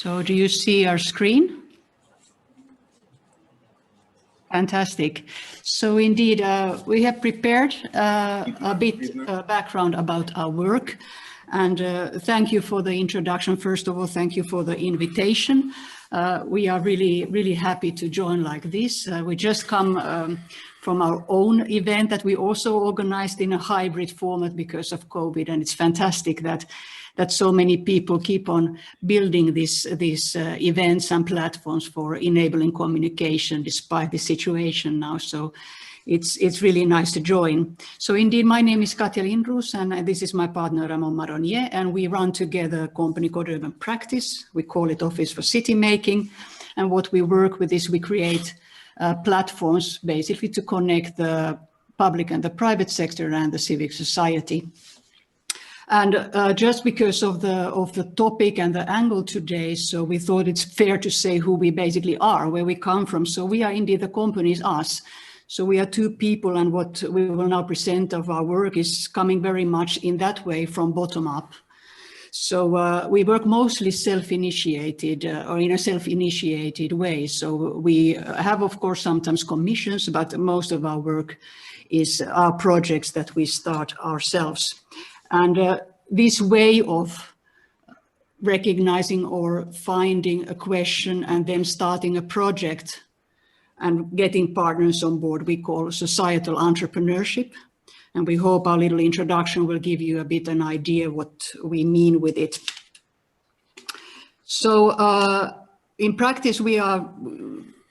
So do you see our screen? Fantastic. So indeed, we have prepared a bit background about our work. And thank you for the introduction. First of all, thank you for the invitation. We are really happy to join like this. We just come from our own event that we also organized in a hybrid format because of COVID. And it's fantastic that so many people keep on building these events and platforms for enabling communication despite the situation now. So it's really nice to join. So indeed, my name is Katja Lindroos, and this is my partner Ramon Maronier, and we run together a company called Urban Practice. We call it Office for CityMaking, and what we work with is we create platforms basically to connect the public and the private sector and the civic society. And just because of the topic and the angle today, so we thought it's fair to say who we basically are, where we come from. So we are indeed, the company is us. So we are two people, and what we will now present of our work is coming very much in that way from bottom up. So we work mostly self-initiated or in a self-initiated way. So we have, of course, sometimes commissions, but most of our work is our projects that we start ourselves. And this way of recognizing or finding a question and then starting a project and getting partners on board, we call societal entrepreneurship. And we hope our little introduction will give you a bit an idea what we mean with it. So in practice, we are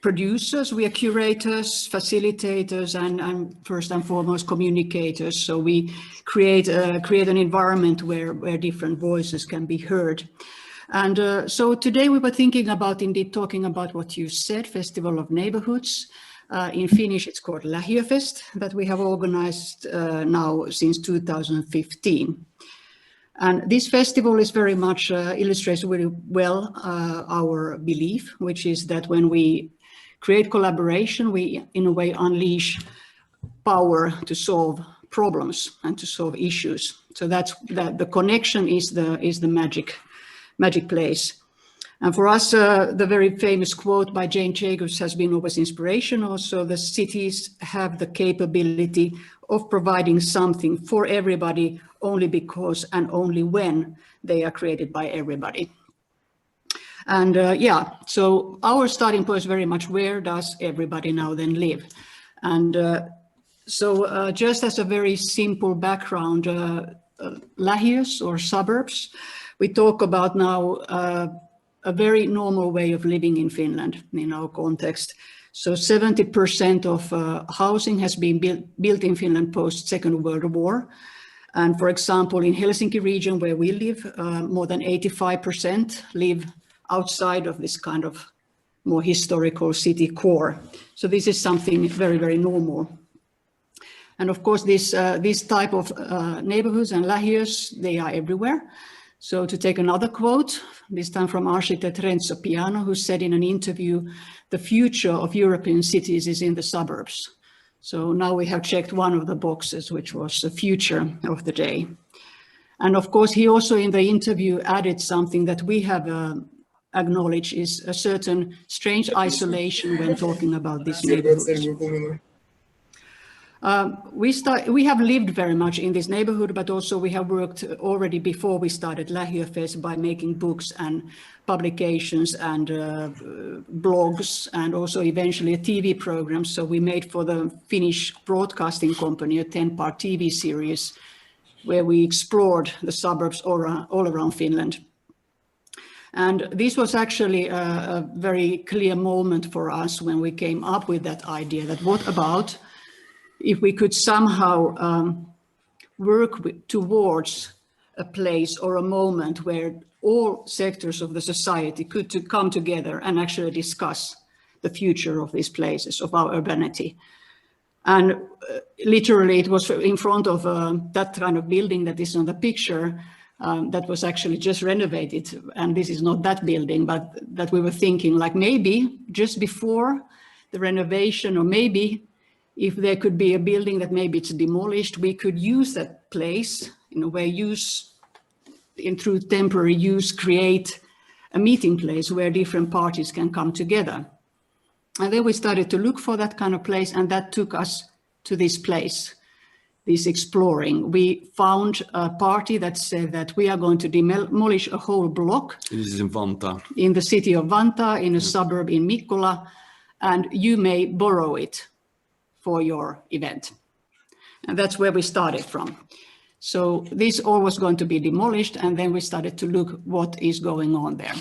producers, we are curators, facilitators, and first and foremost communicators. So we create an environment where different voices can be heard. And so today we were thinking about indeed talking about what you said, Festival of Neighborhoods. In Finnish, it's called Lähiöfest, that we have organized now since 2015. And this festival is very much illustrates really well our belief, which is that when we create collaboration, we in a way unleash power to solve problems and to solve issues. So that's the connection is the magic place. And for us, the very famous quote by Jane Jacobs has been always inspirational. So the cities have the capability of providing something for everybody only because and only when they are created by everybody. And yeah, so our starting point is very much where does everybody now then live? And so just as a very simple background, lähiös or suburbs, we talk about now a very normal way of living in Finland in our context. So 70% of housing has been built in Finland post Second World War. And for example, in Helsinki region where we live, more than 85% live outside of this kind of more historical city core. So this is something very, very normal. And of course, this type of neighborhoods and lähiös, they are everywhere. So to take another quote, this time from architect Renzo Piano, who said in an interview, the future of European cities is in the suburbs. So now we have checked one of the boxes, which was the future of the day. And of course, he also in the interview added something that we have acknowledged is a certain strange isolation when talking about these neighborhoods. We have lived very much in this neighborhood, but also we have worked already before we started Lähiöfest by making books and publications and blogs, and also eventually a TV program. So we made for the Finnish broadcasting company a 10-part TV series where we explored the suburbs all around Finland. And this was actually a very clear moment for us when we came up with that idea that what about if we could somehow work towards a place or a moment where all sectors of the society could come together and actually discuss the future of these places, of our urbanity. And literally it was in front of that kind of building that is on the picture that was actually just renovated. And this is not that building, but that we were thinking like maybe just before the renovation, or maybe if there could be a building that maybe it's demolished, we could use that place in a way, through temporary use, create a meeting place where different parties can come together. And then we started to look for that kind of place, and that took us to this place, this exploring. We found a party that said that we are going to demolish a whole block. This is in Vantaa. In the city of Vantaa, in a suburb in Mikkola, and you may borrow it for your event. And that's where we started from. So this all was going to be demolished, and then we started to look what is going on there.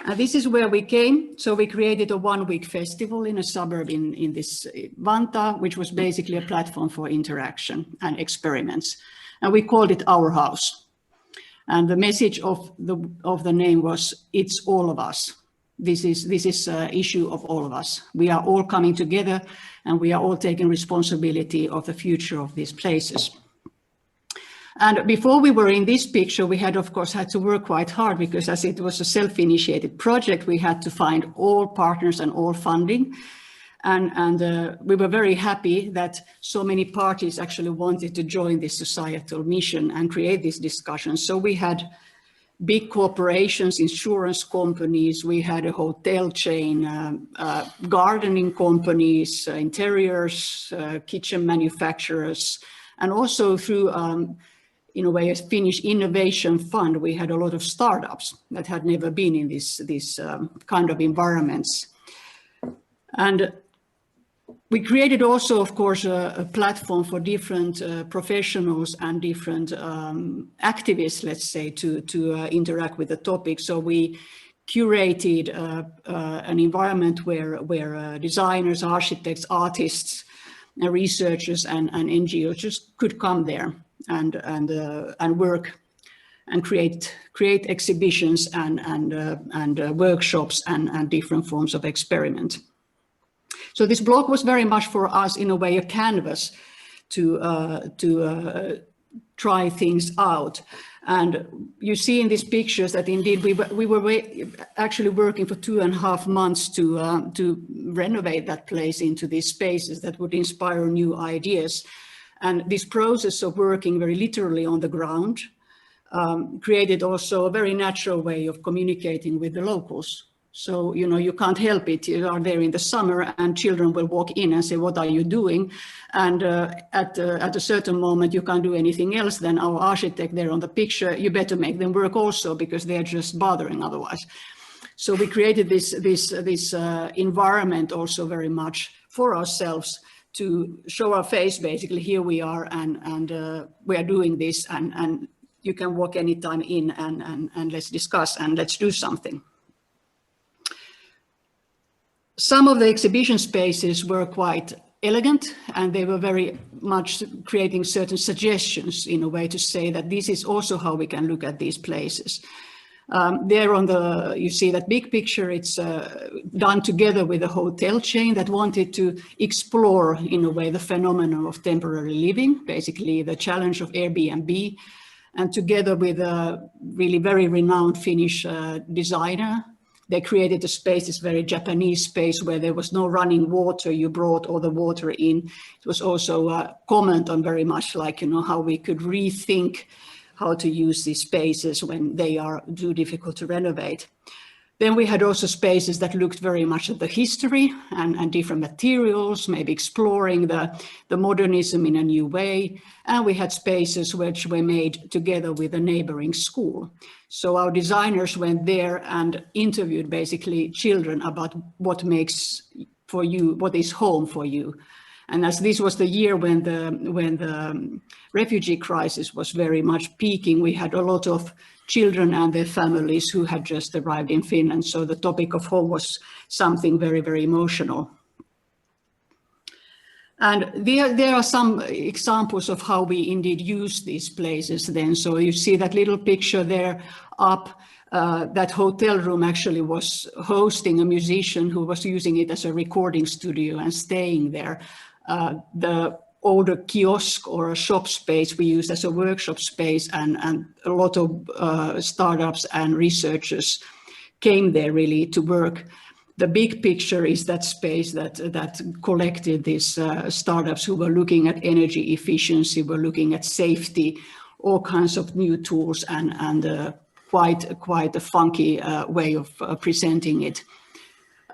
And this is where we came. So we created a one-week festival in a suburb in this Vantaa, which was basically a platform for interaction and experiments. And we called it Our House. And the message of the name was, it's all of us. This is an issue of all of us. We are all coming together, and we are all taking responsibility of the future of these places. And before we were in this picture, we had, of course, had to work quite hard, because as it was a self-initiated project, we had to find all partners and all funding. And we were very happy that so many parties actually wanted to join this societal mission and create this discussion. So we had big corporations, insurance companies, we had a hotel chain, gardening companies, interiors, kitchen manufacturers, and also through in a way, a Finnish innovation fund, we had a lot of startups that had never been in this kind of environments. And we created also, of course, a platform for different professionals and different activists, let's say, to interact with the topic. So we curated an environment where designers, architects, artists, researchers, and NGOs just could come there and work and create exhibitions and workshops and different forms of experiment. So this blog was very much for us, in a way, a canvas to try things out. And you see in these pictures that indeed we were actually working for 2.5 months to renovate that place into these spaces that would inspire new ideas. And this process of working very literally on the ground created also a very natural way of communicating with the locals. So, you know, you can't help it. You are there in the summer and children will walk in and say, what are you doing? And at a certain moment, you can't do anything else. Then our architect there on the picture, you better make them work also, because they're just bothering otherwise. So we created this environment also very much for ourselves to show our face, basically, here we are, and we are doing this, and you can walk anytime in and let's discuss and let's do something. Some of the exhibition spaces were quite elegant, and they were very much creating certain suggestions in a way to say that this is also how we can look at these places. There on you see that big picture, it's done together with a hotel chain that wanted to explore, in a way, the phenomenon of temporary living, basically the challenge of Airbnb, and together with a really very renowned Finnish designer, they created a space, this very Japanese space where there was no running water. You brought all the water in. It was also a comment on very much like, you know, how we could rethink how to use these spaces when they are too difficult to renovate. Then we had also spaces that looked very much at the history and different materials, maybe exploring the modernism in a new way. And we had spaces which were made together with a neighboring school. So our designers went there and interviewed basically children about what makes for you, what is home for you. And as this was the year when the refugee crisis was very much peaking, we had a lot of children and their families who had just arrived in Finland. So the topic of home was something very, very emotional. And there are some examples of how we indeed use these places then. So you see that little picture there up. That hotel room actually was hosting a musician who was using it as a recording studio and staying there. The older kiosk or a shop space we used as a workshop space, and a lot of startups and researchers came there really to work. The big picture is that space that collected these startups who were looking at energy efficiency, were looking at safety, all kinds of new tools and quite a funky way of presenting it.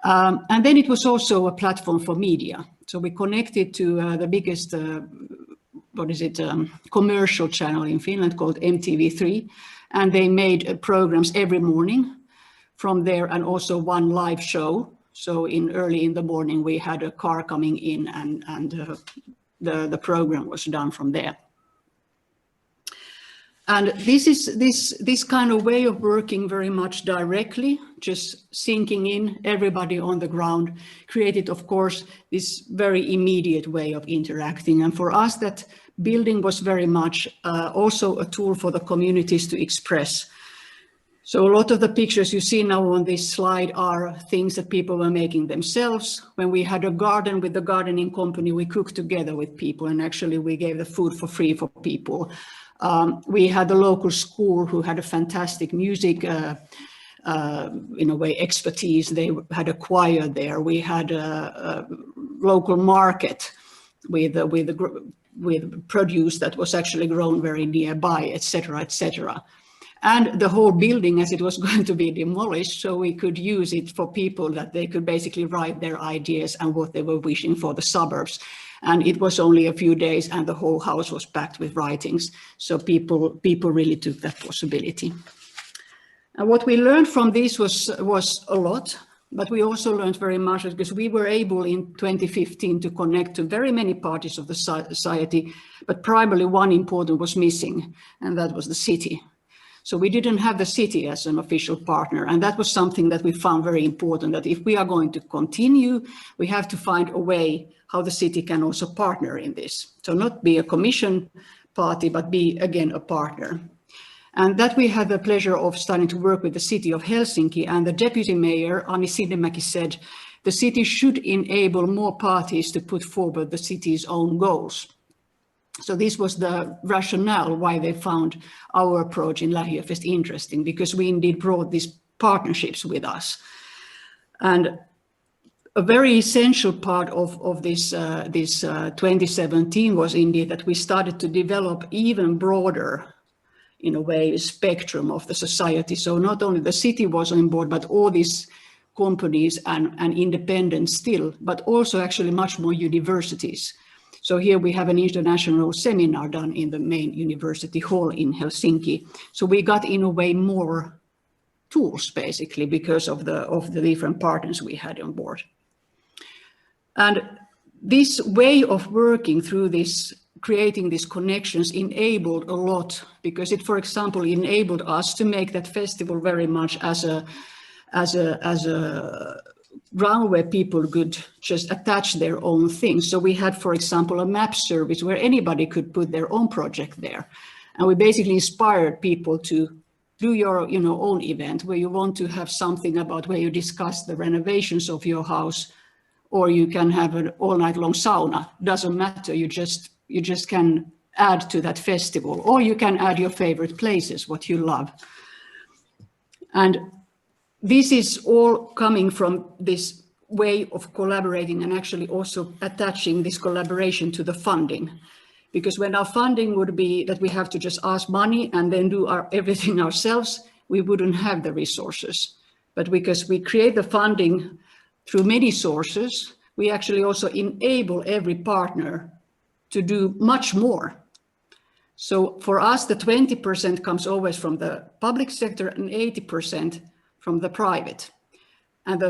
And then it was also a platform for media. So we connected to the biggest, commercial channel in Finland called MTV3. And they made programs every morning from there, and also one live show. So early in the morning, we had a car coming in, and the program was done from there. And this kind of way of working very much directly, just sinking in, everybody on the ground, created, of course, this very immediate way of interacting. And for us, that building was very much also a tool for the communities to express. So a lot of the pictures you see now on this slide are things that people were making themselves. When we had a garden with the gardening company, we cooked together with people, and actually we gave the food for free for people. We had a local school who had a fantastic music, in a way, expertise. They had a choir there. We had a local market with produce that was actually grown very nearby, etc., etc. And the whole building, as it was going to be demolished, so we could use it for people that they could basically write their ideas and what they were wishing for the suburbs. And it was only a few days, and the whole house was packed with writings. So people really took that possibility. And what we learned from this was a lot, but we also learned very much because we were able in 2015 to connect to very many parties of the society, but primarily one important was missing, and that was the city. So we didn't have the city as an official partner, and that was something that we found very important, that if we are going to continue, we have to find a way how the city can also partner in this. So not be a commission party, but be, again, a partner. And that we had the pleasure of starting to work with the city of Helsinki, and the deputy mayor, Ani Sinnemäki, said the city should enable more parties to put forward the city's own goals. So this was the rationale why they found our approach in Lähiöfest interesting, because we indeed brought these partnerships with us. And a very essential part of this 2017 was indeed that we started to develop even broader, in a way, spectrum of the society. So not only the city was on board, but all these companies and independents still, but also actually much more universities. So here we have an international seminar done in the main university hall in Helsinki. So we got, in a way, more tools, basically, because of the different partners we had on board. And this way of working through this, creating these connections, enabled a lot, because it, for example, enabled us to make that festival very much as a ground where people could just attach their own things. So we had, for example, a map service where anybody could put their own project there. And we basically inspired people to do your own event where you want to have something about where you discuss the renovations of your house, or you can have an all-night-long sauna. Doesn't matter, you just can add to that festival, or you can add your favorite places, what you love. And this is all coming from this way of collaborating and actually also attaching this collaboration to the funding. Because when our funding would be that we have to just ask money and then do everything ourselves, we wouldn't have the resources. But because we create the funding through many sources, we actually also enable every partner to do much more. So for us, the 20% comes always from the public sector and 80% from the private. And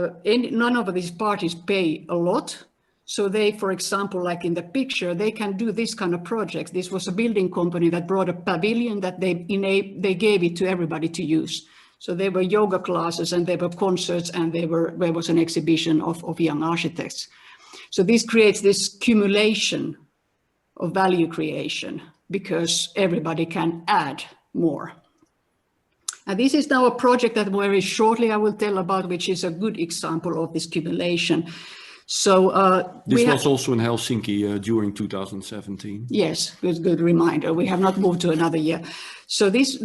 none of these parties pay a lot. So they, for example, like in the picture, they can do this kind of project. This was a building company that brought a pavilion that they gave it to everybody to use. So there were yoga classes and there were concerts and there was an exhibition of young architects. So this creates this accumulation of value creation because everybody can add more. And this is now a project that very shortly I will tell about, which is a good example of this accumulation. So this was also in Helsinki during 2017. Yes, good reminder. We have not moved to another year. So this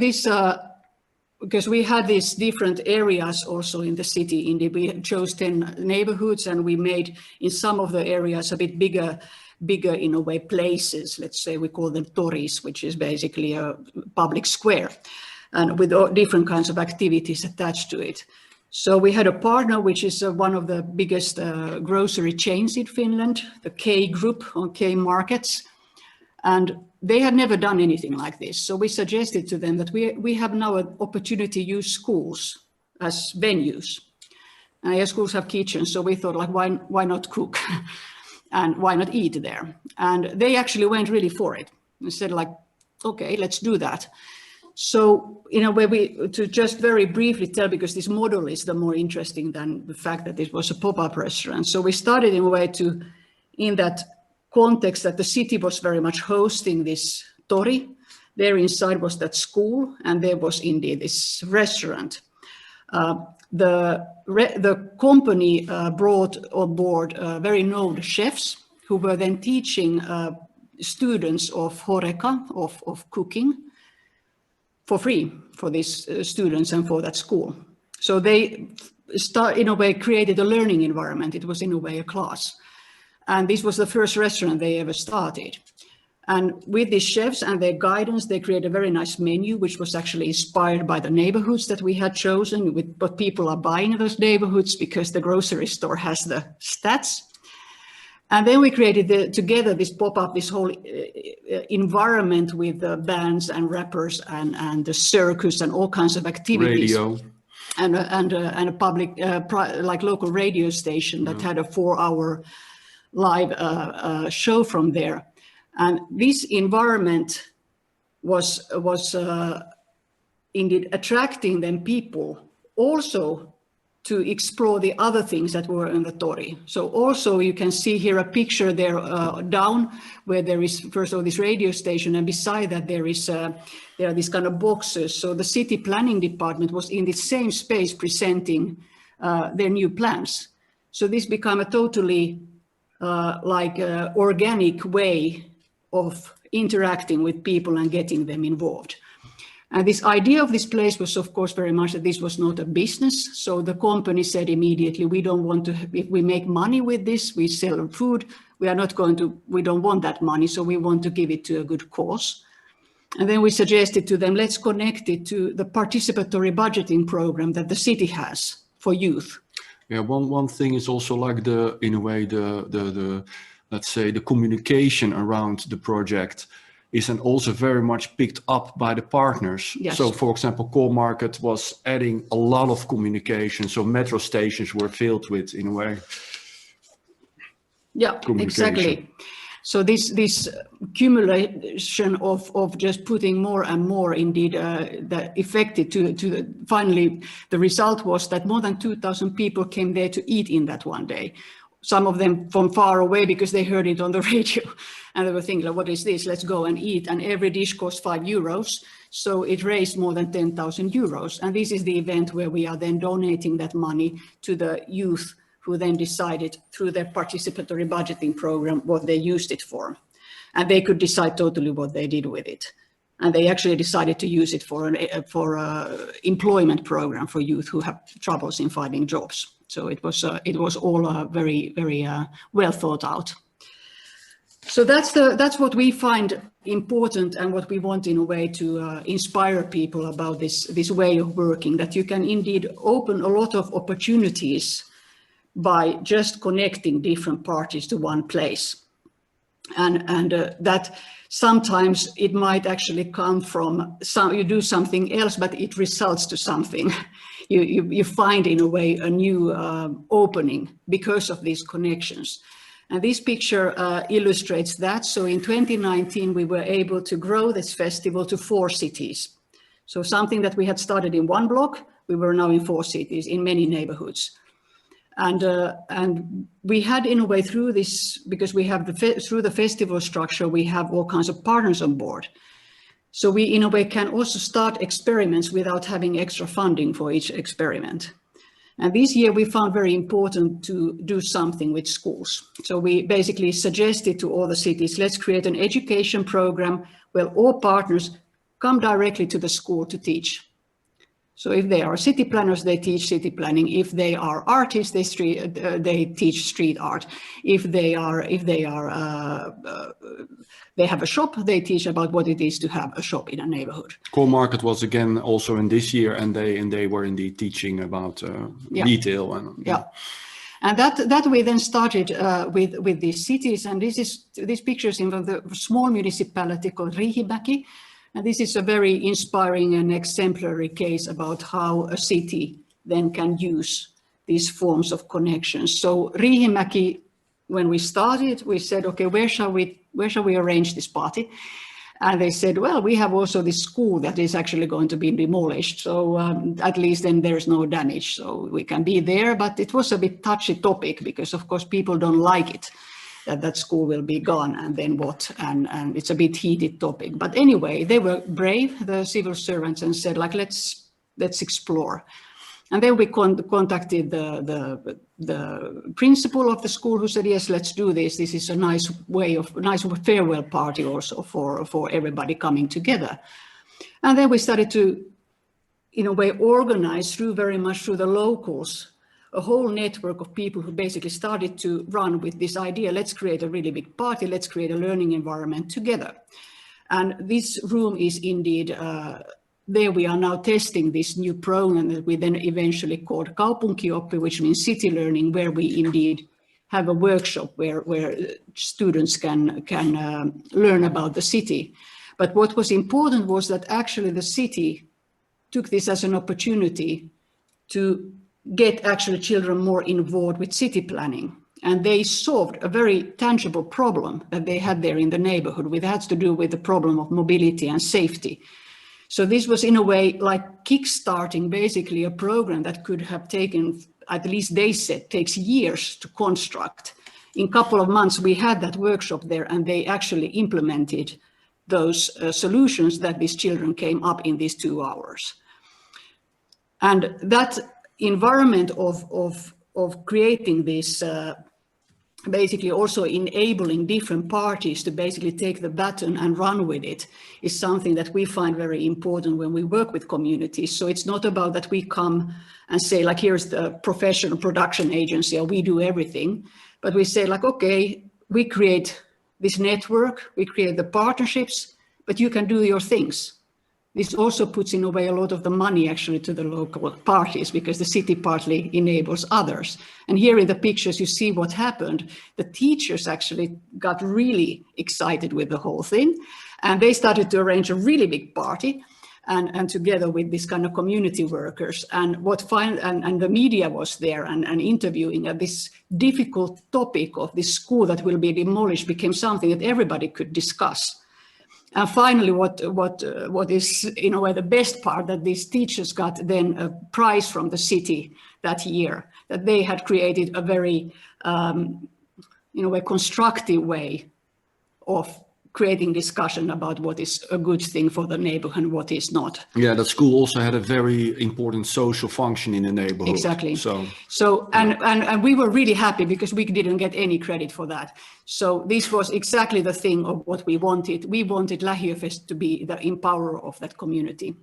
because we had these different areas also in the city. Indeed, we chose 10 neighborhoods, and we made in some of the areas a bit bigger in a way places. Let's say we call them toris, which is basically a public square. and with all different kinds of activities attached to it. So we had a partner, which is one of the biggest grocery chains in Finland, the K Group on K Markets. And they had never done anything like this. So we suggested to them that we have now an opportunity to use schools as venues. And schools have kitchens, so we thought, like, why not cook? And why not eat there? And they actually went really for it. They said, like, okay, let's do that. So in a way, to just very briefly tell, because this model is the more interesting than the fact that it was a pop-up restaurant. So we started in a way in that context that the city was very much hosting this tori. There inside was that school, and there was indeed this restaurant. The company brought on board very known chefs who were then teaching students of Horeca, of cooking, for free for these students and for that school. So they in a way created a learning environment. It was in a way a class. And this was the first restaurant they ever started. And with these chefs and their guidance, they created a very nice menu, which was actually inspired by the neighborhoods that we had chosen, with what people are buying in those neighborhoods, because the grocery store has the stats. And then we created together this pop-up, this whole environment with the bands and rappers and the circus and all kinds of activities. Radio. And a public, like local radio station that had a 4-hour live show from there. And this environment was indeed attracting them people also to explore the other things that were in the tori. So also you can see here a picture there down where there is first of all this radio station, and beside that there are these kind of boxes. So the city planning department was in the same space presenting their new plans. So this became a totally organic way of interacting with people and getting them involved. And this idea of this place was, of course, very much that this was not a business. So the company said immediately, we don't want to, if we make money with this, we sell food, we don't want that money, so we want to give it to a good cause. And then we suggested to them, let's connect it to the participatory budgeting program that the city has for youth. Yeah, one thing is also like the let's say the communication around the project is also very much picked up by the partners. Yes. So for example, Core Market was adding a lot of communication. So metro stations were filled with, in a way. Yeah, exactly. So this accumulation of just putting more and more, indeed, that affected finally the result was that more than 2,000 people came there to eat in that one day. Some of them from far away because they heard it on the radio and they were thinking, like, what is this? Let's go and eat. And every dish cost €5. So it raised more than 10,000 euros. And this is the event where we are then donating that money to the youth, who then decided through their participatory budgeting program what they used it for. And they could decide totally what they did with it. And they actually decided to use it for an employment program for youth who have troubles in finding jobs. So it was all very, very well thought out. So that's what we find important and what we want in a way to inspire people about this way of working, that you can indeed open a lot of opportunities by just connecting different parties to one place. And that sometimes it might actually come from you do something else, but it results to something. You find in a way a new opening because of these connections. And this picture illustrates that. So in 2019, we were able to grow this festival to 4 cities. So something that we had started in 1 block, we were now in 4 cities in many neighborhoods. And we had in a way through this, because we have through the festival structure, we have all kinds of partners on board. So we in a way can also start experiments without having extra funding for each experiment. And this year we found very important to do something with schools. So we basically suggested to all the cities, let's create an education program where all partners come directly to the school to teach. So if they are city planners, they teach city planning. If they are artists, they teach street art. If they have a shop, they teach about what it is to have a shop in a neighborhood. Core Market was again also in this year, and they were indeed teaching about detail and And that we then started with these cities, and these pictures in the small municipality called Riihimäki. And this is a very inspiring and exemplary case about how a city then can use these forms of connections. So Riihimäki, when we started, we said, okay, where shall we arrange this party? And they said, well, we have also this school that is actually going to be demolished. So at least then there's no damage. So we can be there, but it was a bit touchy topic because of course people don't like it. That school will be gone, and then what? And it's a bit heated topic. But anyway, they were brave, the civil servants, and said, like, let's explore. And then we contacted the principal of the school, who said, yes, let's do this. This is a nice farewell party also for everybody coming together. And then we started to, in a way, organize very much through the locals, a whole network of people who basically started to run with this idea. Let's create a really big party. Let's create a learning environment together. And this room is indeed, there we are now testing this new program that we then eventually called Kaupunkioppi, which means city learning, where we indeed have a workshop where students can learn about the city. But what was important was that actually the city took this as an opportunity to get actually children more involved with city planning. And they solved a very tangible problem that they had there in the neighborhood, which had to do with the problem of mobility and safety. So this was in a way like kickstarting basically a program that could have taken, at least they said, takes years to construct. In a couple of months, we had that workshop there, and they actually implemented those solutions that these children came up in these 2 hours. And that environment of creating this, basically also enabling different parties to basically take the baton and run with it, is something that we find very important when we work with communities. So it's not about that we come and say, like, here's the professional production agency, or we do everything, but we say, like, okay, we create this network, we create the partnerships, but you can do your things. This also puts in a way a lot of the money actually to the local parties, because the city partly enables others. And here in the pictures, you see what happened. The teachers actually got really excited with the whole thing, and they started to arrange a really big party, and together with this kind of community workers, and the media was there and interviewing. And this difficult topic of this school that will be demolished became something that everybody could discuss. And finally, what is in a way the best part, that these teachers got then a prize from the city that year, that they had created a very, in a way, constructive way of creating discussion about what is a good thing for the neighborhood and what is not. Yeah, that school also had a very important social function in the neighborhood. Exactly. So and we were really happy because we didn't get any credit for that. So this was exactly the thing of what we wanted. We wanted Lähiöfest to be the empowerer of that community.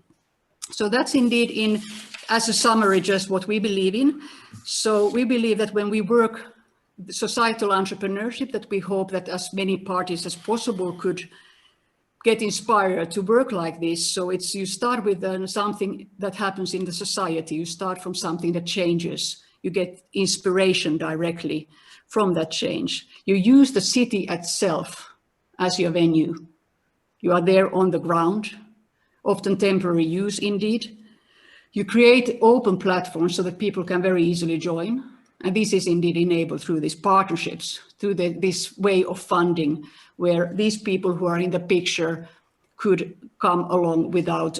So that's indeed, as a summary, just what we believe in. So we believe that when we work societal entrepreneurship, that we hope that as many parties as possible could get inspired to work like this. So you start with something that happens in the society. You start from something that changes. You get inspiration directly from that change. You use the city itself as your venue. You are there on the ground, often temporary use indeed. You create open platforms so that people can very easily join. And this is indeed enabled through these partnerships, through this way of funding, where these people who are in the picture could come along without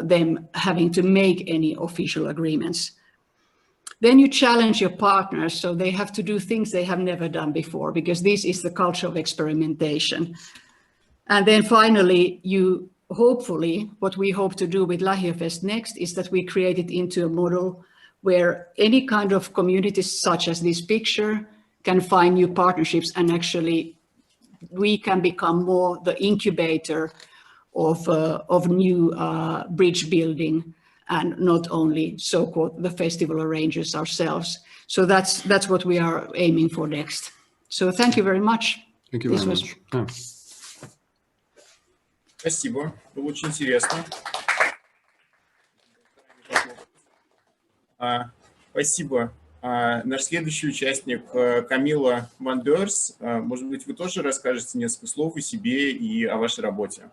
them having to make any official agreements. Then you challenge your partners, so they have to do things they have never done before, because this is the culture of experimentation. And then finally, hopefully, what we hope to do with Lähiöfest next is that we create it into a model where any kind of communities such as this picture can find new partnerships, and actually we can become more the incubator of new bridge building and not only so-called the festival arrangers ourselves. So that's what we are aiming for next. So thank you very much. Thank you very much. Yeah. Спасибо, было очень интересно. Спасибо. Наш следующий участник Камила Мандерс. Может быть, вы тоже расскажете несколько слов о себе и о вашей работе?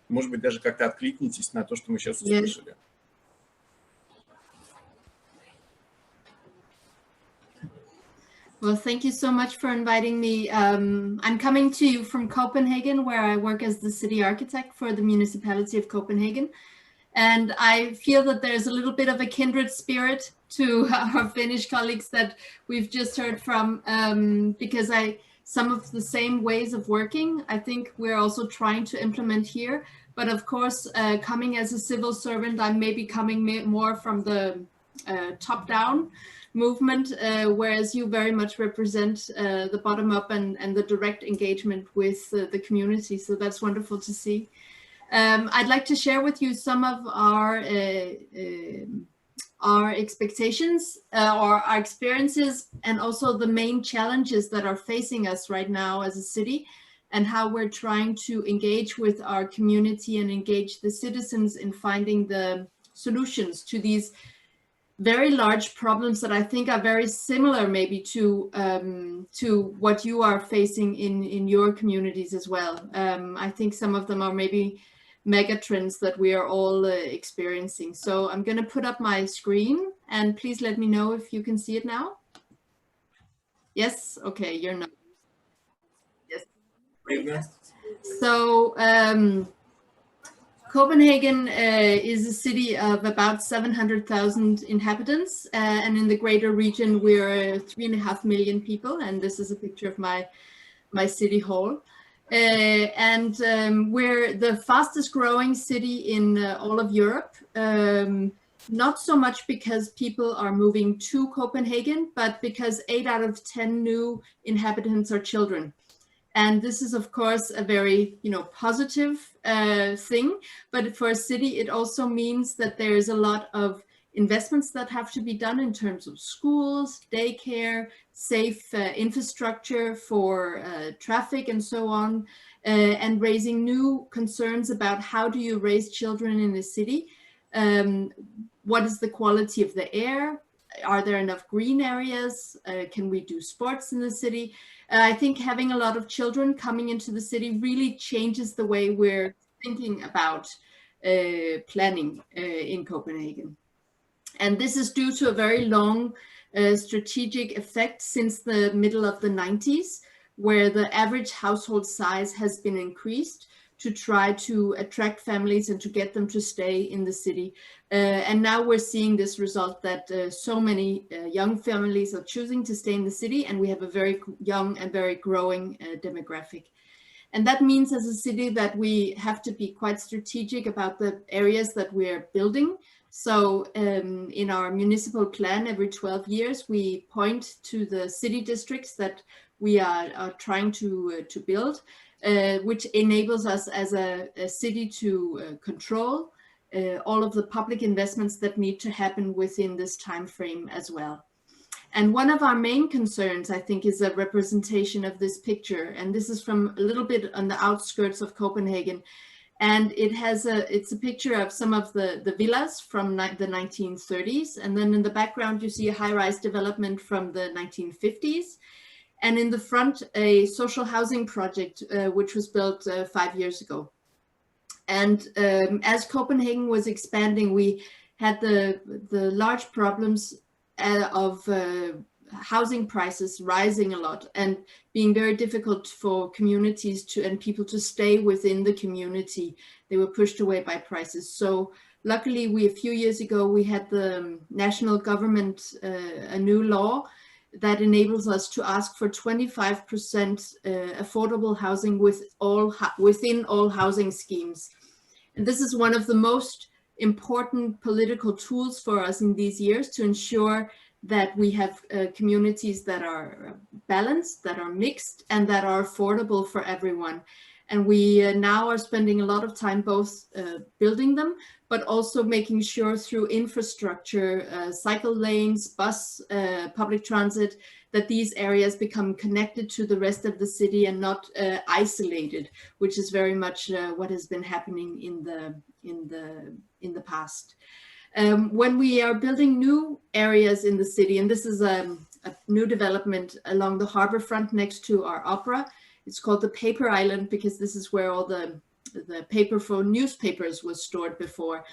Может быть, даже как-то откликнетесь на то, что мы сейчас услышали. Well, thank you so much for inviting me. I'm coming to you from Copenhagen, where I work as the city architect for the municipality of Copenhagen. And I feel that there's a little bit of a kindred spirit to our Finnish colleagues that we've just heard from, because some of the same ways of working, I think we're also trying to implement here. But of course, coming as a civil servant, I'm maybe coming more from the top-down movement, whereas you very much represent the bottom-up and the direct engagement with the community. So that's wonderful to see. I'd like to share with you some of our expectations or our experiences, and also the main challenges that are facing us right now as a city, and how we're trying to engage with our community and engage the citizens in finding the solutions to these very large problems that I think are very similar maybe to what you are facing in your communities as well. I think some of them are maybe mega trends that we are all experiencing. So I'm going to put up my screen, and please let me know if you can see it now. Yes, okay, you're not. Yes. So Copenhagen is a city of about 700,000 inhabitants, and in the greater region we're 3.5 million people, and this is a picture of my city hall. And we're the fastest growing city in all of Europe, not so much because people are moving to Copenhagen, but because 8 out of 10 new inhabitants are children. And this is, of course, a very, positive thing. But for a city, it also means that there is a lot of investments that have to be done in terms of schools, daycare, safe infrastructure for traffic and so on, and raising new concerns about how do you raise children in a city? What is the quality of the air? Are there enough green areas? Can we do sports in the city? I think having a lot of children coming into the city really changes the way we're thinking about planning in Copenhagen. And this is due to a very long strategic effect since the middle of the 90s, where the average household size has been increased to try to attract families and to get them to stay in the city. And now we're seeing this result that so many young families are choosing to stay in the city, and we have a very young and very growing demographic. And that means as a city that we have to be quite strategic about the areas that we're building. So in our municipal plan, every 12 years, we point to the city districts that we are trying to build, which enables us as a city to control all of the public investments that need to happen within this time frame as well. And one of our main concerns, I think, is a representation of this picture. And this is from a little bit on the outskirts of Copenhagen. And it's a picture of some of the villas from the 1930s. And then in the background, you see a high-rise development from the 1950s. And in the front, a social housing project, which was built 5 years ago. And as Copenhagen was expanding, we had the large problems of housing prices rising a lot and being very difficult for communities and people to stay within the community. They were pushed away by prices. So luckily, a few years ago, we had the national government, a new law that enables us to ask for 25% affordable housing within all housing schemes. And this is one of the most important political tools for us in these years to ensure that we have communities that are balanced, that are mixed, and that are affordable for everyone. And we now are spending a lot of time both building them, but also making sure through infrastructure, cycle lanes, bus, public transit, that these areas become connected to the rest of the city and not isolated, which is very much what has been happening in the past. When we are building new areas in the city, and this is a new development along the harbor front next to our opera. It's called the Paper Island because this is where all the paper for newspapers was stored before.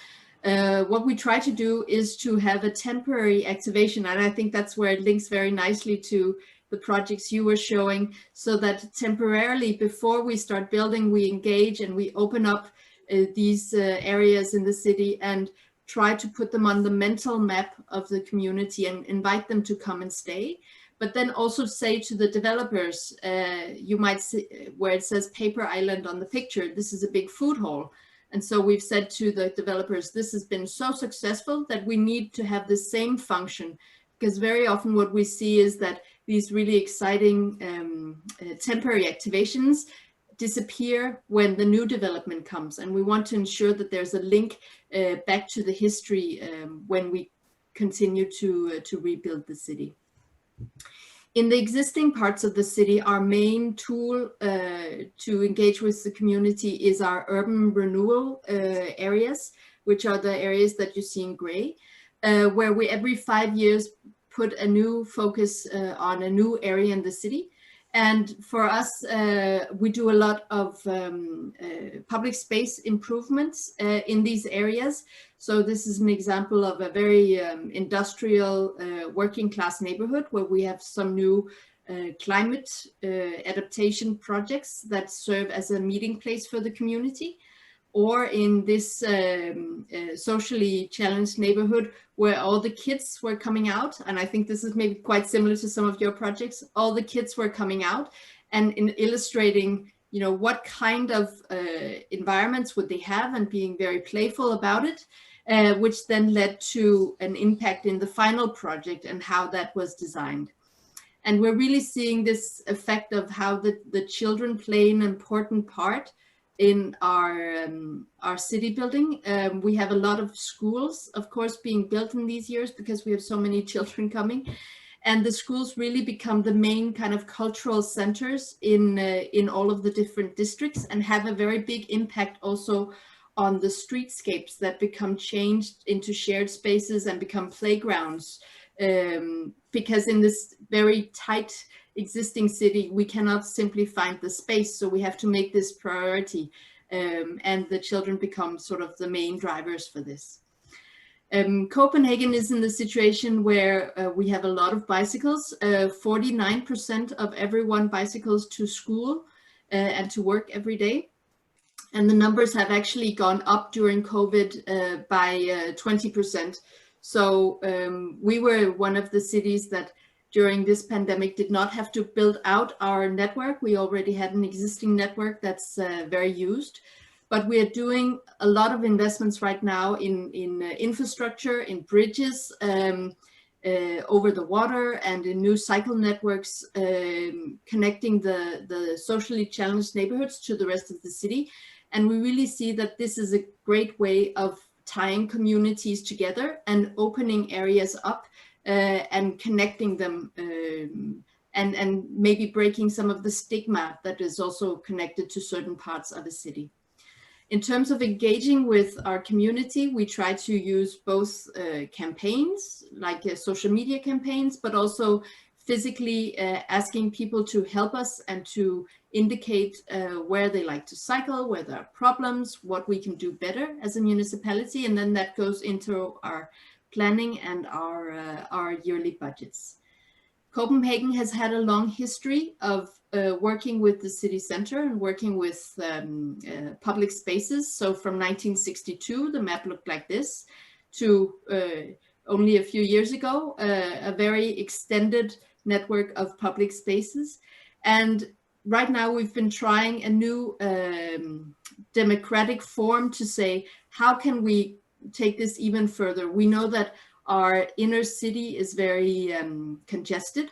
What we try to do is to have a temporary activation, and I think that's where it links very nicely to the projects you were showing, so that temporarily before we start building, we engage and we open up these areas in the city and try to put them on the mental map of the community and invite them to come and stay. But then also say to the developers, you might see where it says Paper Island on the picture, this is a big food hall. And so we've said to the developers, this has been so successful that we need to have the same function, because very often what we see is that these really exciting temporary activations disappear when the new development comes. And we want to ensure that there's a link back to the history when we continue to rebuild the city. In the existing parts of the city, our main tool to engage with the community is our urban renewal areas, which are the areas that you see in gray, where we every 5 years put a new focus on a new area in the city. And for us, we do a lot of public space improvements in these areas. So this is an example of a very industrial working class neighborhood where we have some new climate adaptation projects that serve as a meeting place for the community. Or in this socially challenged neighborhood where all the kids were coming out, and I think this is maybe quite similar to some of your projects, all the kids were coming out and in illustrating, you know, what kind of environments would they have and being very playful about it, which then led to an impact in the final project and how that was designed. And we're really seeing this effect of how the children play an important part in our city building. We have a lot of schools, of course, being built in these years because we have so many children coming. And the schools really become the main kind of cultural centers in all of the different districts and have a very big impact also on the streetscapes that become changed into shared spaces and become playgrounds. Because in this very tight existing city, we cannot simply find the space. So we have to make this priority. And the children become sort of the main drivers for this. Copenhagen is in the situation where we have a lot of bicycles. 49% of everyone bicycles to school and to work every day. And the numbers have actually gone up during COVID by 20%. So we were one of the cities that during this pandemic did not have to build out our network. We already had an existing network that's very used. But we are doing a lot of investments right now in infrastructure, in bridges, over the water, and in new cycle networks, connecting the socially challenged neighborhoods to the rest of the city. And we really see that this is a great way of tying communities together and opening areas up and connecting them and maybe breaking some of the stigma that is also connected to certain parts of a city. In terms of engaging with our community, we try to use both campaigns, like social media campaigns, but also physically asking people to help us and to indicate where they like to cycle, where there are problems, what we can do better as a municipality. And then that goes into our planning and our yearly budgets. Copenhagen has had a long history of working with the city center and working with public spaces. So from 1962, the map looked like this, to only a few years ago, a very extended network of public spaces. And right now we've been trying a new democratic form to say, how can we take this even further? We know that our inner city is very congested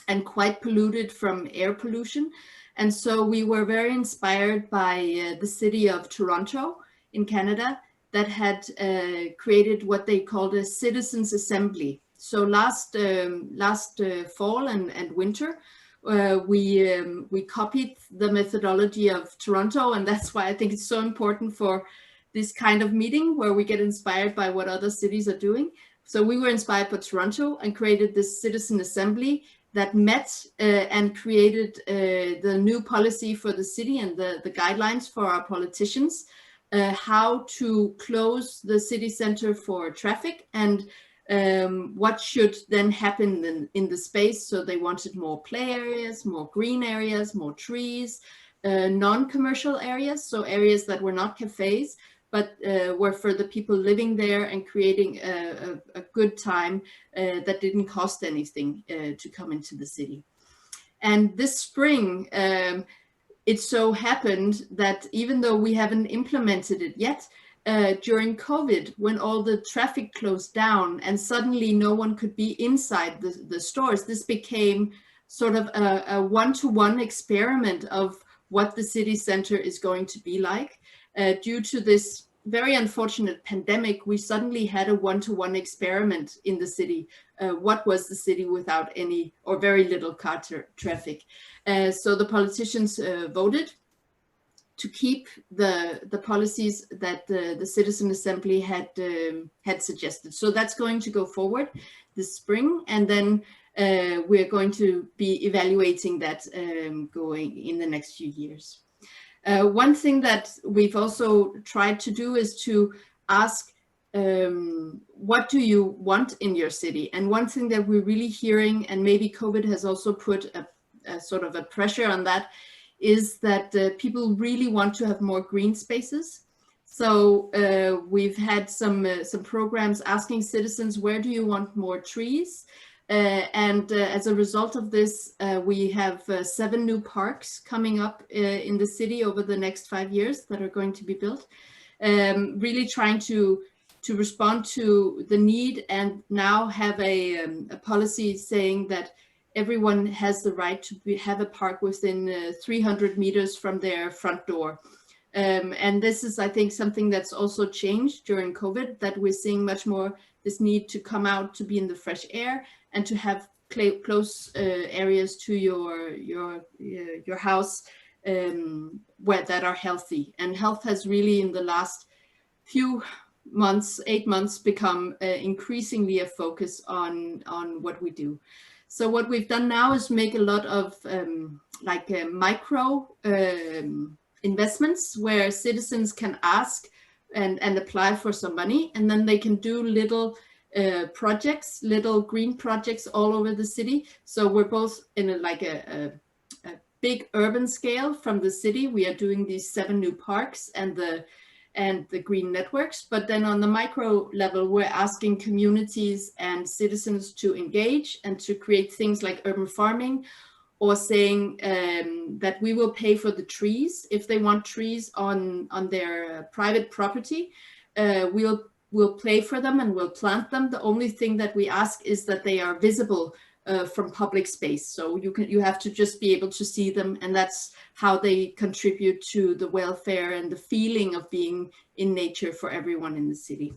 and quite polluted from air pollution. And so we were very inspired by the city of Toronto in Canada that had created what they called a citizens assembly. So last fall and winter, we copied the methodology of Toronto, and that's why I think it's so important for this kind of meeting where we get inspired by what other cities are doing. So we were inspired by Toronto and created this citizen assembly that met and created the new policy for the city and the guidelines for our politicians, how to close the city center for traffic and what should then happen in the space. So they wanted more play areas, more green areas, more trees, non-commercial areas, so areas that were not cafes, but were for the people living there and creating a good time that didn't cost anything to come into the city. And this spring, it so happened that even though we haven't implemented it yet, during COVID, when all the traffic closed down and suddenly no one could be inside the stores, this became sort of a one-to-one experiment of what the city center is going to be like. Due to this very unfortunate pandemic, we suddenly had a one-to-one experiment in the city. What was the city without any or very little car traffic? So the politicians voted to keep the policies that the Citizen Assembly had suggested. So that's going to go forward this spring, and then we're going to be evaluating that going in the next few years. One thing that we've also tried to do is to ask, what do you want in your city? And one thing that we're really hearing, and maybe COVID has also put a sort of a pressure on that, is that people really want to have more green spaces. So we've had some programs asking citizens, where do you want more trees? And as a result of this, we have 7 new parks coming up in the city over the next 5 years that are going to be built, really trying to respond to the need and now have a policy saying that everyone has the right to have a park within 300 meters from their front door. And this is, I think, something that's also changed during COVID, that we're seeing much more this need to come out to be in the fresh air and to have close areas to your house where that are healthy. And health has really, in the last few months, 8 months, become increasingly a focus on what we do. So what we've done now is make a lot of micro investments where citizens can ask and apply for some money, and then they can do little projects, little green projects all over the city. So we're both in a big urban scale from the city. We are doing these 7 new parks and the green networks, but then on the micro level, we're asking communities and citizens to engage and to create things like urban farming, or saying that we will pay for the trees. If they want trees on their private property, we'll pay for them and we'll plant them. The only thing that we ask is that they are visible from public space. So you have to just be able to see them, and that's how they contribute to the welfare and the feeling of being in nature for everyone in the city.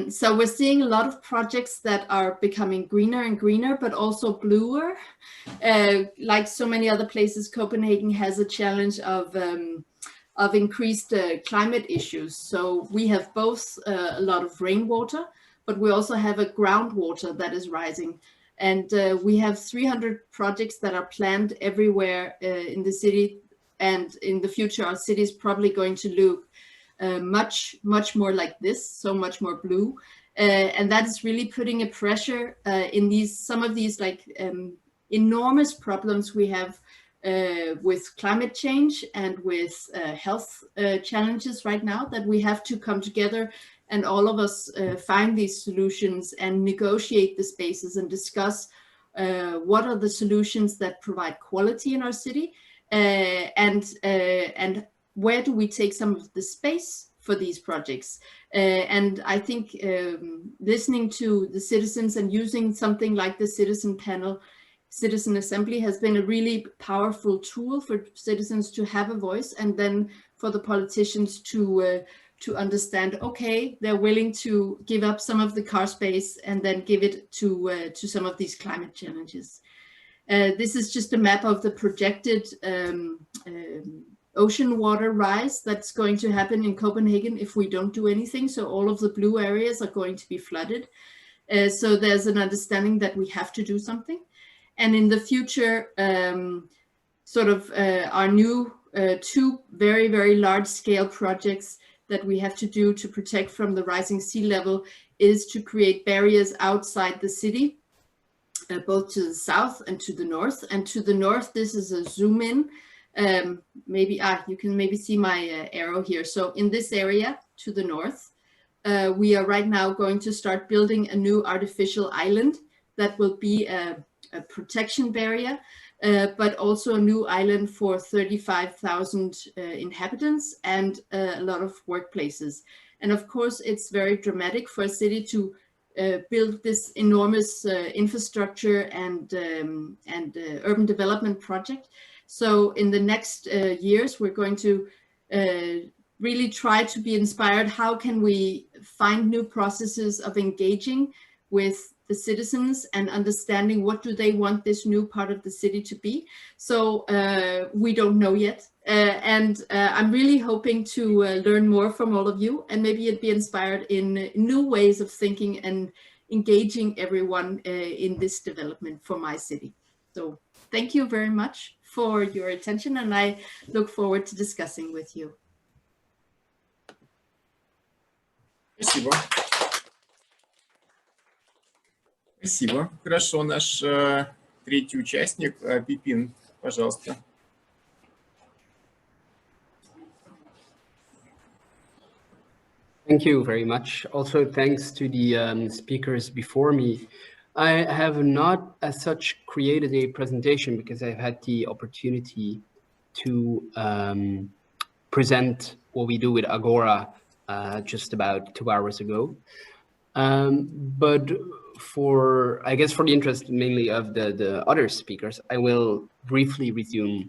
So we're seeing a lot of projects that are becoming greener and greener, but also bluer. Like so many other places, Copenhagen has a challenge of increased climate issues. So we have both a lot of rainwater, but we also have a groundwater that is rising. And we have 300 projects that are planned everywhere in the city. And in the future, our city is probably going to look much more like this, so much more blue. And that is really putting a pressure in some of these enormous problems we have with climate change and with health challenges right now, that we have to come together and all of us find these solutions and negotiate the spaces and discuss what are the solutions that provide quality in our city, and where do we take some of the space for these projects. And I think listening to the citizens and using something like the citizen panel citizen assembly has been a really powerful tool for citizens to have a voice, and then for the politicians to understand, okay, they're willing to give up some of the car space and then give it to some of these climate challenges. This is just a map of the projected ocean water rise that's going to happen in Copenhagen if we don't do anything. So all of the blue areas are going to be flooded. So there's an understanding that we have to do something. And in the future, our new two very, very large scale projects that we have to do to protect from the rising sea level is to create barriers outside the city, both to the south and to the north. And to the north, this is a zoom in. You can maybe see my arrow here. So in this area to the north, we are right now going to start building a new artificial island that will be a protection barrier, but also a new island for 35,000 inhabitants and a lot of workplaces. And of course, it's very dramatic for a city to build this enormous infrastructure and urban development project. So in the next years, we're going to really try to be inspired. How can we find new processes of engaging with the citizens and understanding what do they want this new part of the city to be? So we don't know yet. And I'm really hoping to learn more from all of you, and maybe be inspired in new ways of thinking and engaging everyone in this development for my city. So thank you very much for your attention, and I look forward to discussing with you. Спасибо. Спасибо. Хорошо, наш третий участник, Пепин, пожалуйста. Thank you very much. Also, thanks to the speakers before me. I have not as such created a presentation because I've had the opportunity to present what we do with Agora just about 2 hours ago. But I guess for the interest mainly of the other speakers, I will briefly resume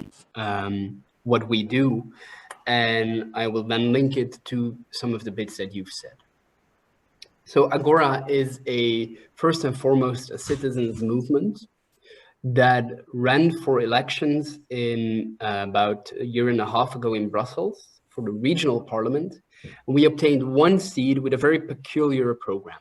what we do, and I will then link it to some of the bits that you've said. So Agora is first and foremost a citizens movement that ran for elections in about a year and a half ago in Brussels for the regional parliament. We obtained 1 seat with a very peculiar program.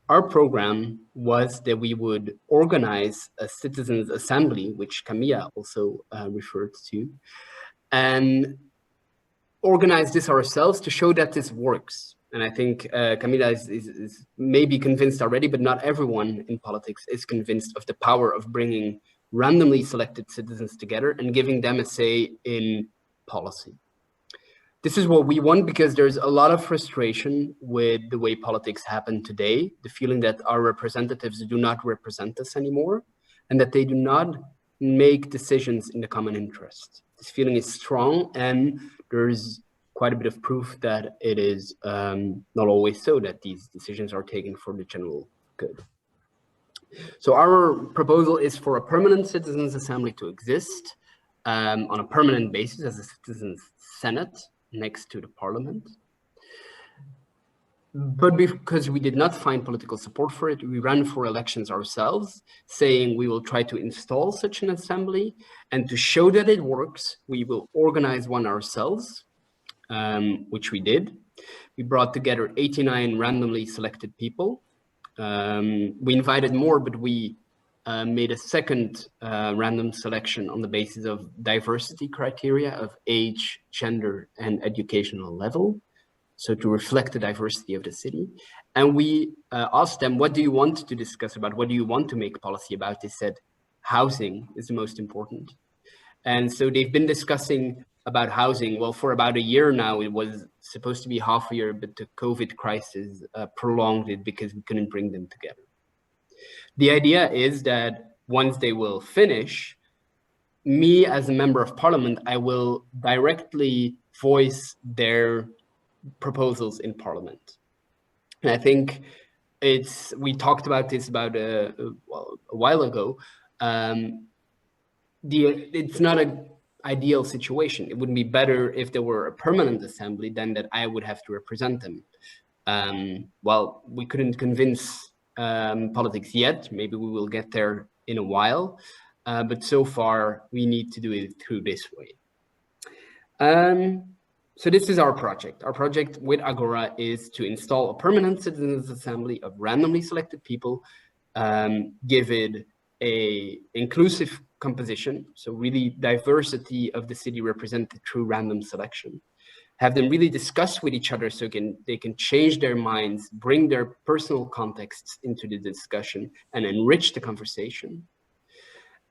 Our program was that we would organize a citizens assembly, which Camilla also referred to, and organize this ourselves to show that this works. And I think Camilla is maybe convinced already, but not everyone in politics is convinced of the power of bringing randomly selected citizens together and giving them a say in policy. This is what we want because there's a lot of frustration with the way politics happen today, the feeling that our representatives do not represent us anymore, and that they do not make decisions in the common interest. This feeling is strong, and there's quite a bit of proof that it is not always so, that these decisions are taken for the general good. So our proposal is for a permanent citizens assembly to exist on a permanent basis as a citizens senate next to the parliament. But because we did not find political support for it, we ran for elections ourselves, saying we will try to install such an assembly, and to show that it works, we will organize one ourselves, which we did. We brought together 89 randomly selected people. We invited more, but we made a second random selection on the basis of diversity criteria of age, gender, and educational level. So to reflect the diversity of the city. And we asked them, what do you want to discuss about? What do you want to make policy about? They said, housing is the most important. And so they've been discussing about housing. Well, for about a year now, it was supposed to be half a year, but the COVID crisis prolonged it because we couldn't bring them together. The idea is that once they will finish, me as a member of parliament, I will directly voice their proposals in parliament. And I think we talked about this about a while ago. it's not an ideal situation. It would be better if there were a permanent assembly than that I would have to represent them. Well, we couldn't convince politics yet. Maybe we will get there in a while. But so far, we need to do it through this way. So this is our project. Our project with Agora is to install a permanent citizens assembly of randomly selected people, give it a inclusive composition, so really diversity of the city represented through random selection. Have them really discuss with each other so they can change their minds, bring their personal contexts into the discussion and enrich the conversation.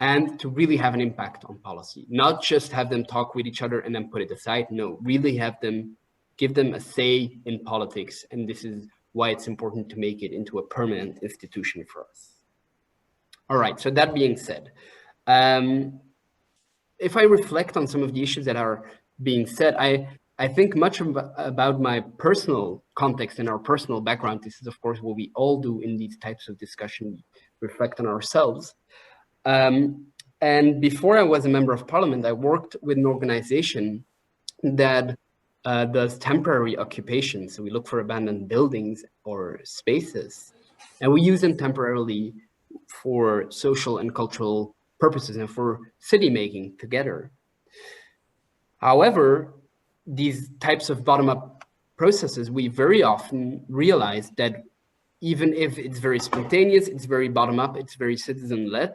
And to really have an impact on policy, not just have them talk with each other and then put it aside. No, really have them, give them a say in politics. And this is why it's important to make it into a permanent institution for us. All right, so that being said, if I reflect on some of the issues that are being said, I think much about my personal context and our personal background. This is, of course, what we all do in these types of discussion, reflect on ourselves. And before I was a member of parliament, I worked with an organization that does temporary occupations. So we look for abandoned buildings or spaces, and we use them temporarily for social and cultural purposes and for city making together. However, these types of bottom-up processes, we very often realize that even if it's very spontaneous, it's very bottom-up, it's very citizen-led,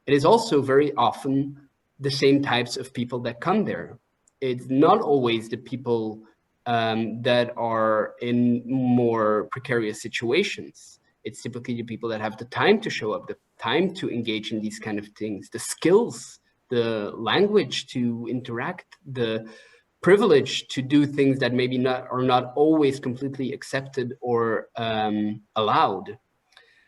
it is also very often the same types of people that come there. It's not always the people that are in more precarious situations. It's typically the people that have the time to show up, the time to engage in these kind of things, the skills, the language to interact, the privilege to do things that maybe are not always completely accepted or allowed.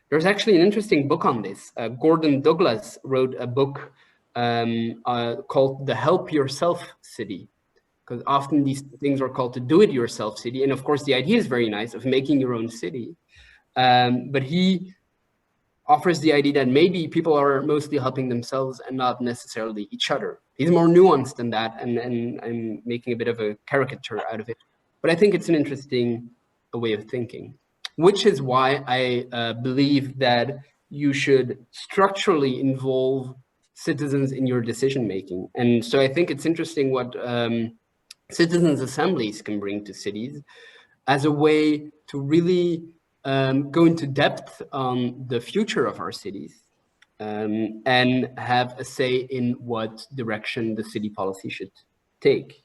There's actually an interesting book on this. Gordon Douglas wrote a book called The Help Yourself City, because often these things are called the do-it-yourself city. And of course, the idea is very nice of making your own city. But he offers the idea that maybe people are mostly helping themselves and not necessarily each other. He's more nuanced than that, and I'm making a bit of a caricature out of it. But I think it's an interesting way of thinking, which is why I believe that you should structurally involve citizens in your decision-making. And so I think it's interesting what citizens' assemblies can bring to cities as a way to really go into depth on the future of our cities and have a say in what direction the city policy should take.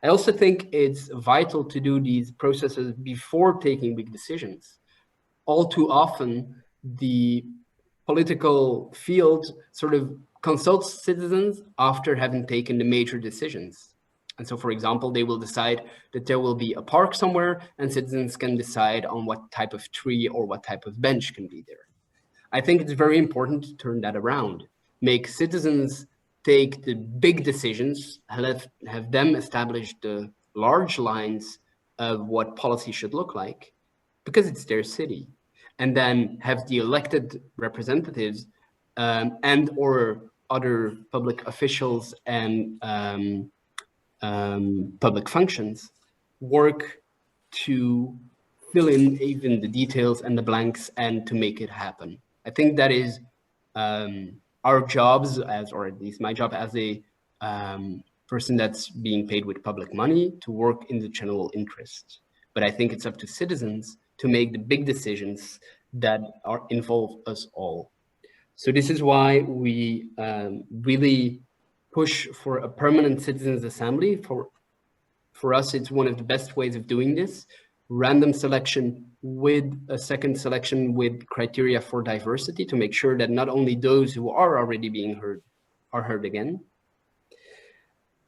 I also think it's vital to do these processes before taking big decisions. All too often, the political field sort of consults citizens after having taken the major decisions. And so, for example, they will decide that there will be a park somewhere and citizens can decide on what type of tree or what type of bench can be there. I think it's very important to turn that around, make citizens take the big decisions, have them establish the large lines of what policy should look like, because it's their city, and then have the elected representatives and or other public officials and public functions work to fill in even the details and the blanks and to make it happen. I think that is our jobs, or at least my job as a person that's being paid with public money, to work in the general interest. But I think it's up to citizens to make the big decisions that involve us all. So this is why we really push for a permanent citizens assembly. For us, it's one of the best ways of doing this. Random selection with a second selection with criteria for diversity to make sure that not only those who are already being heard are heard again.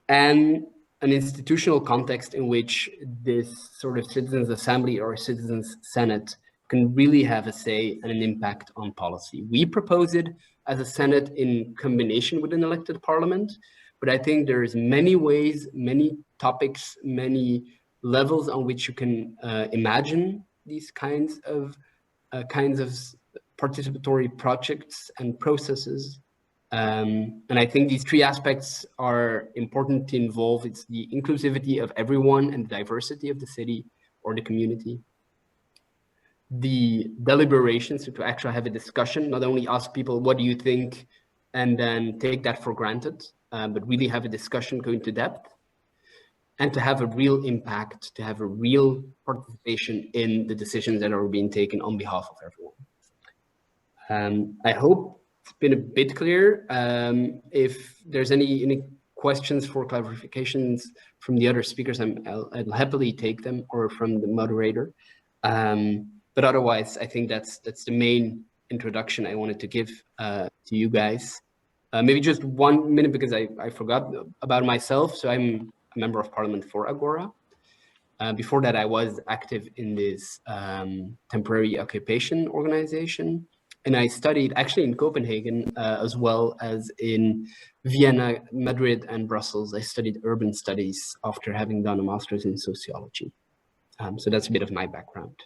And an institutional context in which this sort of citizens assembly or citizens senate can really have a say and an impact on policy. We propose it as a senate in combination with an elected parliament, but I think there's many ways, many topics, many levels on which you can imagine these kinds of participatory projects and processes. And I think these three aspects are important to involve. It's the inclusivity of everyone and the diversity of the city or the community. The deliberation, so to actually have a discussion, not only ask people, what do you think, and then take that for granted, but really have a discussion, go into depth, and to have a real impact, to have a real participation in the decisions that are being taken on behalf of everyone. I hope it's been a bit clear. If there's any questions for clarifications from the other speakers, I'll happily take them, or from the moderator. But otherwise, I think that's the main introduction I wanted to give to you guys. Maybe just 1 minute, because I forgot about myself. So I'm a member of parliament for Agora. Before that, I was active in this temporary occupation organization. And I studied actually in Copenhagen, as well as in Vienna, Madrid, and Brussels. I studied urban studies after having done a master's in sociology. So that's a bit of my background.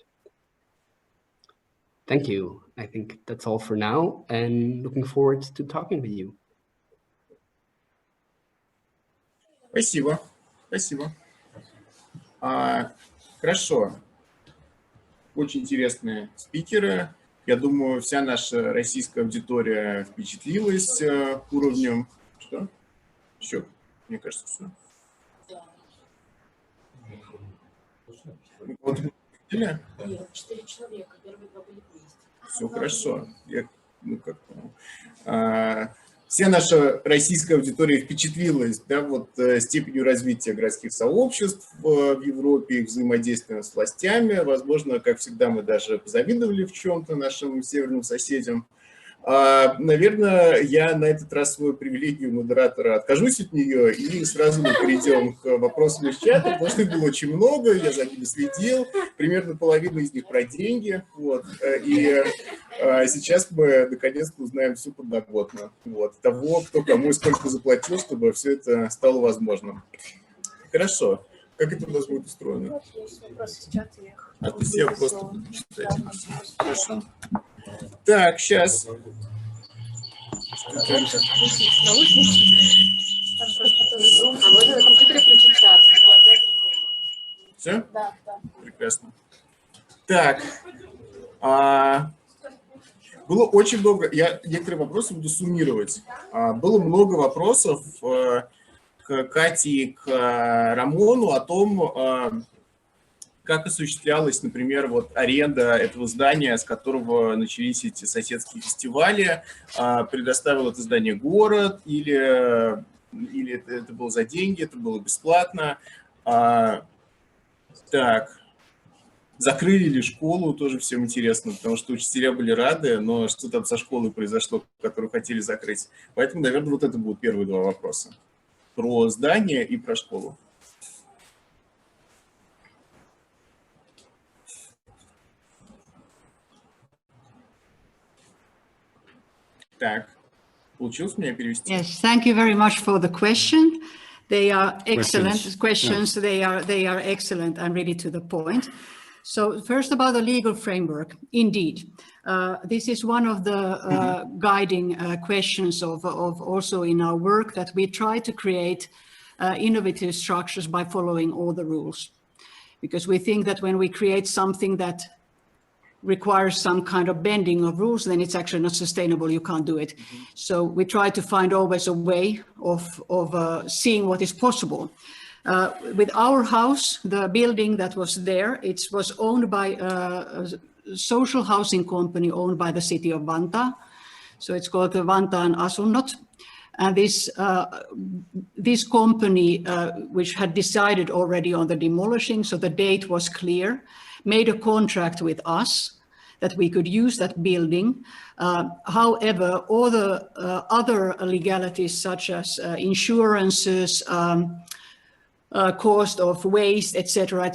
Thank you. I think that's all for now, and looking forward to talking with you. Спасибо. Спасибо. Хорошо. Очень интересные спикеры. Я думаю, вся наша российская аудитория впечатлилась уровнем. Что? Еще? Мне кажется, все. Нет, 4 человека. Первые 2 были вместе. Все хорошо. Вся наша российская аудитория впечатлилась, да, вот степенью развития городских сообществ в Европе, их взаимодействием с властями. Возможно, как всегда, мы даже позавидовали в чем-то нашим северным соседям. Наверное, я на этот раз свою привилегию модератора откажусь от нее, и сразу мы перейдем к вопросам из чата, потому что их было очень много, я за ними следил, примерно половина из них про деньги, вот, и сейчас мы наконец-то узнаем всю подноготную, вот, того, кто кому и сколько заплатил, чтобы все это стало возможным. Хорошо. Как это у нас будет устроено? А ты себе просто читать. Хорошо. Так, сейчас. Все? Да, да. Прекрасно. Так. Было очень много, я некоторые вопросы буду суммировать. Было много вопросов к Кате и к Рамону о том, как осуществлялась, например, вот аренда этого здания, с которого начались эти соседские фестивали, предоставил это здание город, или это было за деньги, это было бесплатно. Так, закрыли ли школу, тоже всем интересно, потому что учителя были рады, но что там со школой произошло, которую хотели закрыть. Поэтому, наверное, вот это будут первые 2 вопроса. Про здание и про школу. Так, получилось меня перевести? Yes, thank you very much for the question. They are excellent questions. Yeah. They are excellent and really to the point. So first about the legal framework, indeed. This is one of the guiding questions of also in our work, that we try to create innovative structures by following all the rules. Because we think that when we create something that requires some kind of bending of rules, then it's actually not sustainable, you can't do it. So we try to find always a way of seeing what is possible. With our house, the building that was there, it was owned by a social housing company owned by the city of Vantaa. So it's called the Vantaan Asunnot. And this company, which had decided already on the demolishing, so the date was clear, made a contract with us that we could use that building. However, all the other legalities, such as insurances, cost of waste, etc.,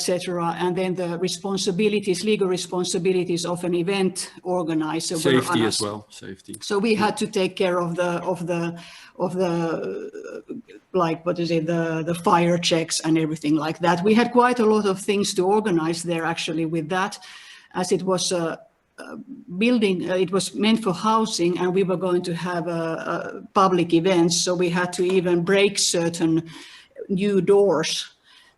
and then the responsibilities, legal responsibilities of an event organizer. Safety as well, safety. So we had to take care of the like, what is it, the fire checks and everything like that. We had quite a lot of things to organize there actually with that, as it was building, it was meant for housing, and we were going to have public events, so we had to even break certain new doors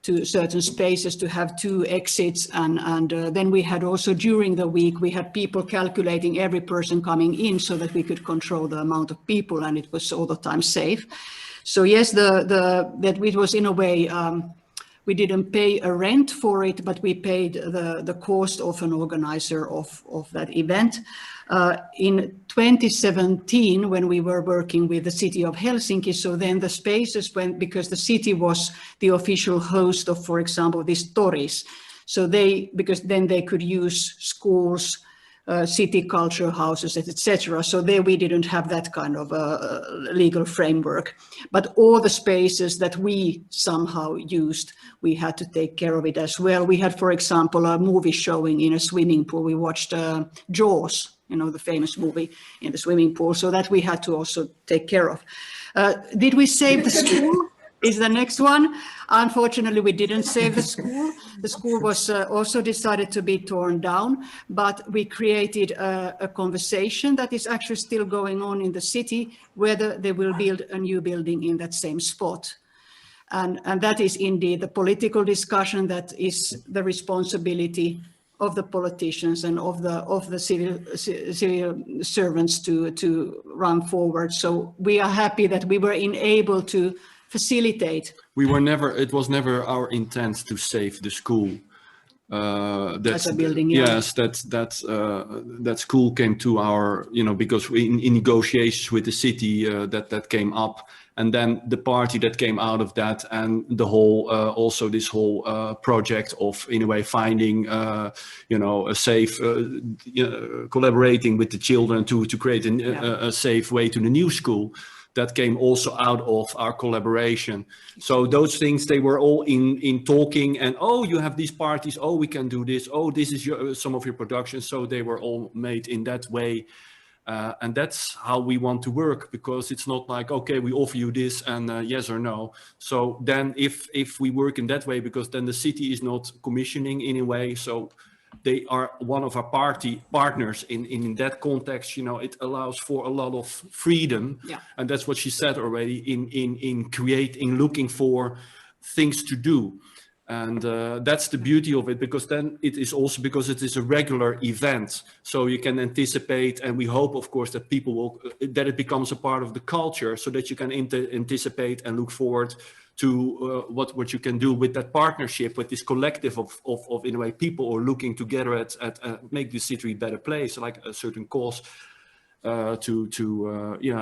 to certain spaces to have 2 exits, and then we had also during the week we had people calculating every person coming in so that we could control the amount of people, and it was all the time safe. So yes, that it was in a way, we didn't pay a rent for it, but we paid the cost of an organizer of that event. In 2017, when we were working with the city of Helsinki, so then the spaces went, because the city was the official host of, for example, these tories. So because then they could use schools, city culture houses, etc. So there we didn't have that kind of legal framework. But all the spaces that we somehow used, we had to take care of it as well. We had, for example, a movie showing in a swimming pool. We watched Jaws, you know, the famous movie, in the swimming pool. So that we had to also take care of. Did we save the school? Is the next one. Unfortunately, we didn't save the school. The school was also decided to be torn down, but we created a conversation that is actually still going on in the city, whether they will build a new building in that same spot. And that is indeed the political discussion that is the responsibility of the politicians and of the civil servants to run forward. So we are happy that we were able to facilitate. It was never our intent to save the school. As a building, yeah. Yes, that school came to our, you know, because in negotiations with the city that came up, and then the party that came out of that, and the whole also this whole project of, in a way, finding you know, a safe collaborating with the children to create a safe way to the new school. That came also out of our collaboration. So those things, they were all in talking, and oh, you have these parties, oh, we can do this, oh, this is some of your productions. So they were all made in that way. And that's how we want to work, because it's not like, okay, we offer you this and yes or no. So then if we work in that way, because then the city is not commissioning in a way, so they are one of our partners in that context, you know, it allows for a lot of freedom. Yeah. And that's what she said already in looking for things to do. And that's the beauty of it, because then it is also because it is a regular event. So you can anticipate, and we hope, of course, that people will, that it becomes a part of the culture, so that you can anticipate and look forward to what you can do with that partnership, with this collective of in a way people are looking together at make the city a better place, like a certain cause to use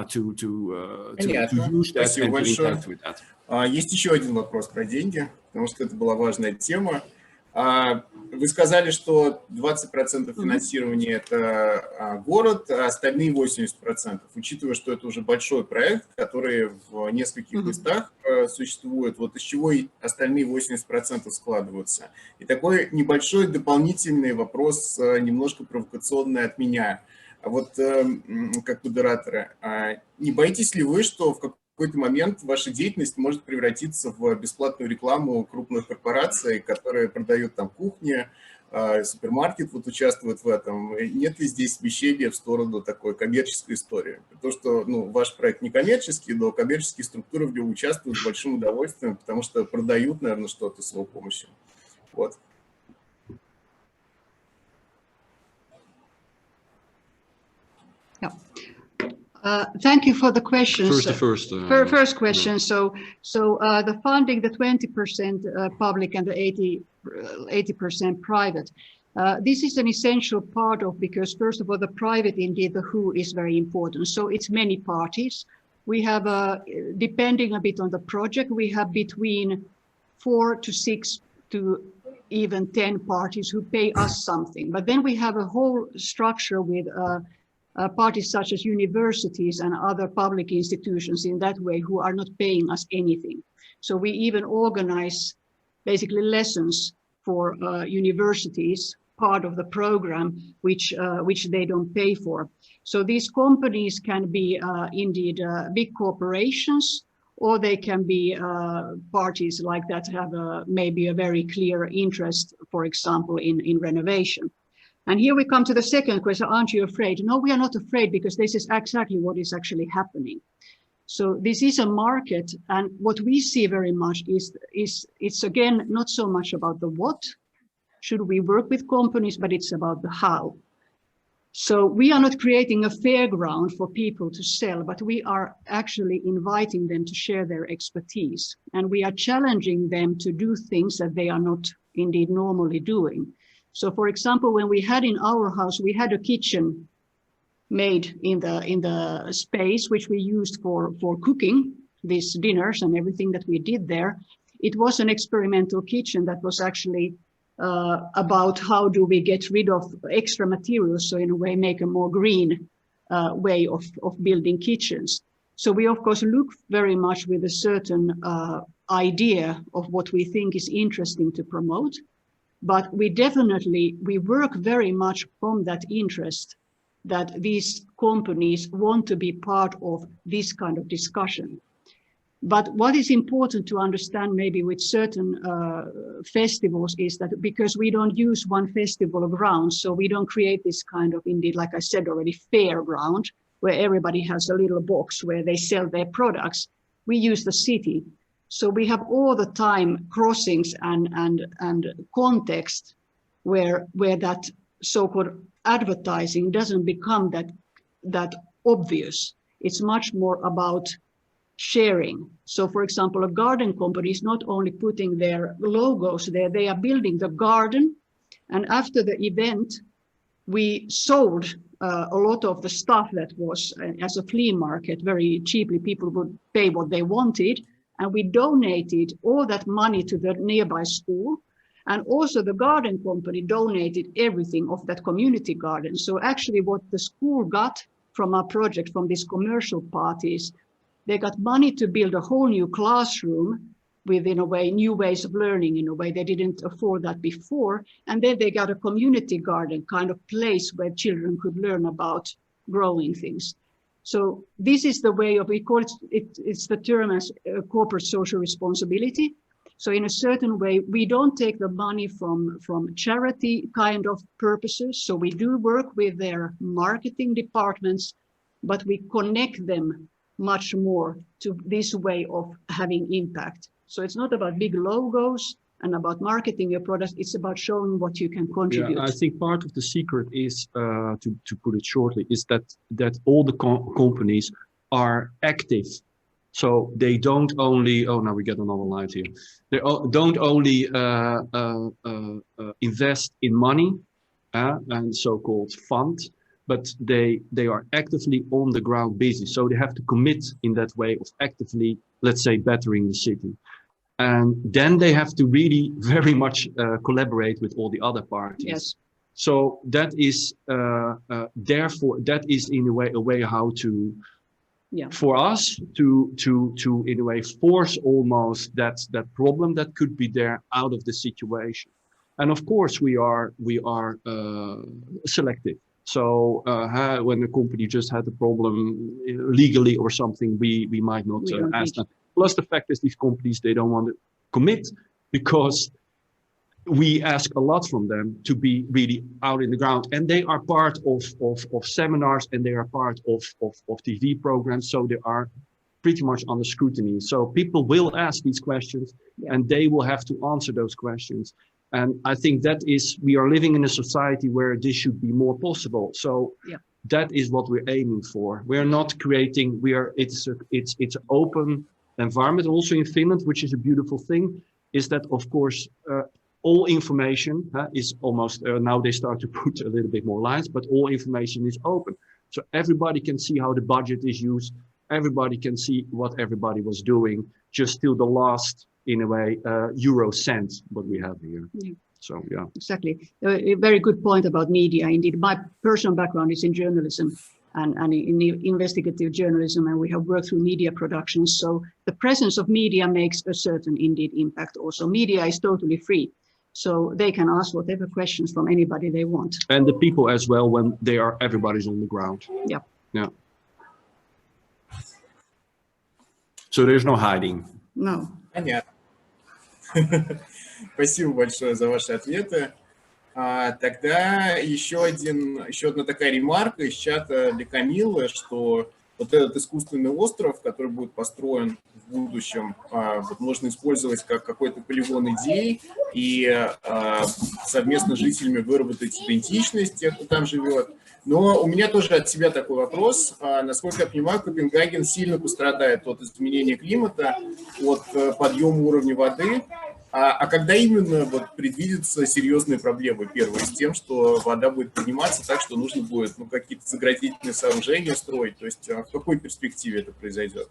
that and to interact with that. Есть еще один вопрос про деньги, потому что это была важная тема. Вы сказали, что 20% финансирования это город, а остальные 80%. Учитывая, что это уже большой проект, который в нескольких местах существует, вот из чего и остальные 80% складываются. И такой небольшой дополнительный вопрос, немножко провокационный от меня. Вот как модератора, не боитесь ли вы, что в какой-то момент ваша деятельность может превратиться в бесплатную рекламу крупных корпораций, которые продают там кухни, супермаркет вот участвует в этом? Нет ли здесь смещения в сторону такой коммерческой истории? То, что ваш проект не коммерческий, но коммерческие структуры в нем участвуют с большим удовольствием, потому что продают, наверное, что-то с его помощью. Вот. Thank you for the questions. First question. So the funding, the 20% public and the 80% private. This is an essential part of, because first of all, the private, indeed, the who is very important. So it's many parties. We have, depending a bit on the project, we have between 4 to 6 to even 10 parties who pay us something. But then we have a whole structure with parties such as universities and other public institutions in that way who are not paying us anything. So we even organize basically lessons for universities, part of the program, which they don't pay for. So these companies can be indeed big corporations, or they can be parties like that have maybe a very clear interest, for example, in renovation. And here we come to the second question, aren't you afraid? No, we are not afraid, because this is exactly what is actually happening. So this is a market, and what we see very much is it's again not so much about the what should we work with companies, but it's about the how. So we are not creating a fairground for people to sell, but we are actually inviting them to share their expertise, and we are challenging them to do things that they are not indeed normally doing. So for example, when we had in our house, we had a kitchen made in the space which we used for cooking these dinners and everything that we did there. It was an experimental kitchen that was actually about how do we get rid of extra materials, so in a way make a more green way of building kitchens. So we of course look very much with a certain idea of what we think is interesting to promote, but we work very much from that interest that these companies want to be part of this kind of discussion. But what is important to understand maybe with certain festivals is that because we don't use one festival ground, so we don't create this kind of, indeed, like I said already, fair ground where everybody has a little box where they sell their products. We use the city. So we have all the time crossings and context where that so-called advertising doesn't become that obvious. It's much more about sharing. So for example, a garden company is not only putting their logos there, they are building the garden. And after the event, we sold a lot of the stuff that was as a flea market very cheaply. People would pay what they wanted. And we donated all that money to the nearby school. And also the garden company donated everything of that community garden. So actually what the school got from our project, from these commercial parties, they got money to build a whole new classroom with, in a way, new ways of learning, in a way they didn't afford that before. And then they got a community garden kind of place where children could learn about growing things. So this is the way of, we call it's the term as corporate social responsibility. So in a certain way, we don't take the money from charity kind of purposes. So we do work with their marketing departments, but we connect them much more to this way of having impact. So it's not about big logos and about marketing your products. It's about showing what you can contribute. Yeah, I think part of the secret is, to put it shortly, is that all the companies are active. So they don't only, oh, now we get another light here. They don't only invest in money and so-called fund, but they are actively on the ground busy. So they have to commit in that way of actively, let's say, bettering the city. And then they have to really very much collaborate with all the other parties. Yes. So that is, therefore, that is in a way how to, yeah, for us to in a way force almost that problem that could be there out of the situation. And of course we are selective. So when the company just had a problem legally or something, we might not ask them. Plus the fact is these companies, they don't want to commit because we ask a lot from them to be really out in the ground, and they are part of seminars, and they are part of TV programs. So they are pretty much under scrutiny. So people will ask these questions, and they will have to answer those questions. And I think that is, we are living in a society where this should be more possible. So that is what we're aiming for. We're not creating, it's an open environment. Also in Finland, which is a beautiful thing, is that of course, all information is almost, now they start to put a little bit more lines, but all information is open. So everybody can see how the budget is used. Everybody can see what everybody was doing, just till the last, in a way, euro cent, what we have here. Yeah. So, yeah. Exactly. A very good point about media. Indeed, my personal background is in journalism and in investigative journalism, and we have worked through media productions. So the presence of media makes a certain, indeed, impact also. Media is totally free. So they can ask whatever questions from anybody they want. And the people as well, when they are, everybody's on the ground. Yeah. Yeah. So there's no hiding. No. Понятно. Спасибо большое за ваши ответы. Тогда еще одна такая ремарка из чата для Камиллы, что вот этот искусственный остров, который будет построен в будущем, можно использовать как какой-то полигон идей и совместно с жителями выработать идентичность тех, кто там живет. Но у меня тоже от себя такой вопрос. Насколько я понимаю, Копенгаген сильно пострадает от изменения климата, от подъема уровня воды. А когда именно вот предвидятся серьезные проблемы? Первое, с тем, что вода будет подниматься так, что нужно будет какие-то заградительные сооружения строить. То есть в какой перспективе это произойдет?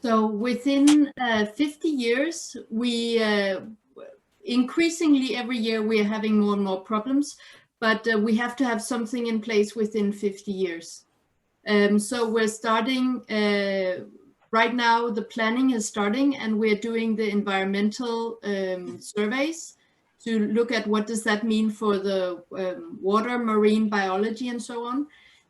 So within 50 years, we increasingly every year we are having more and more problems, but we have to have something in place within 50 years. So we're starting, right now the planning is starting, and we're doing the environmental surveys to look at what does that mean for the water, marine biology, and so on.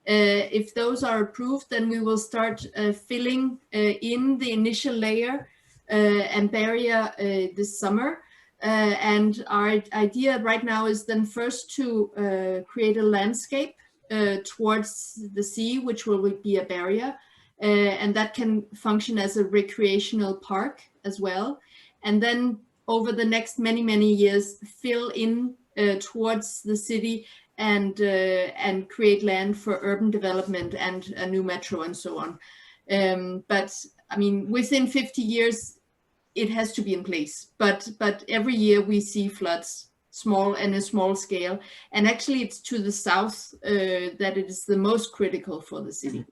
If those are approved, then we will start filling in the initial layer and barrier this summer. And our idea right now is then first to create a landscape towards the sea, which will be a barrier, and that can function as a recreational park as well. And then over the next many years, fill in towards the city and create land for urban development and a new metro and so on. But I mean, within 50 years, it has to be in place. But every year we see floods, small and a small scale. And actually it's to the south that it is the most critical for the city.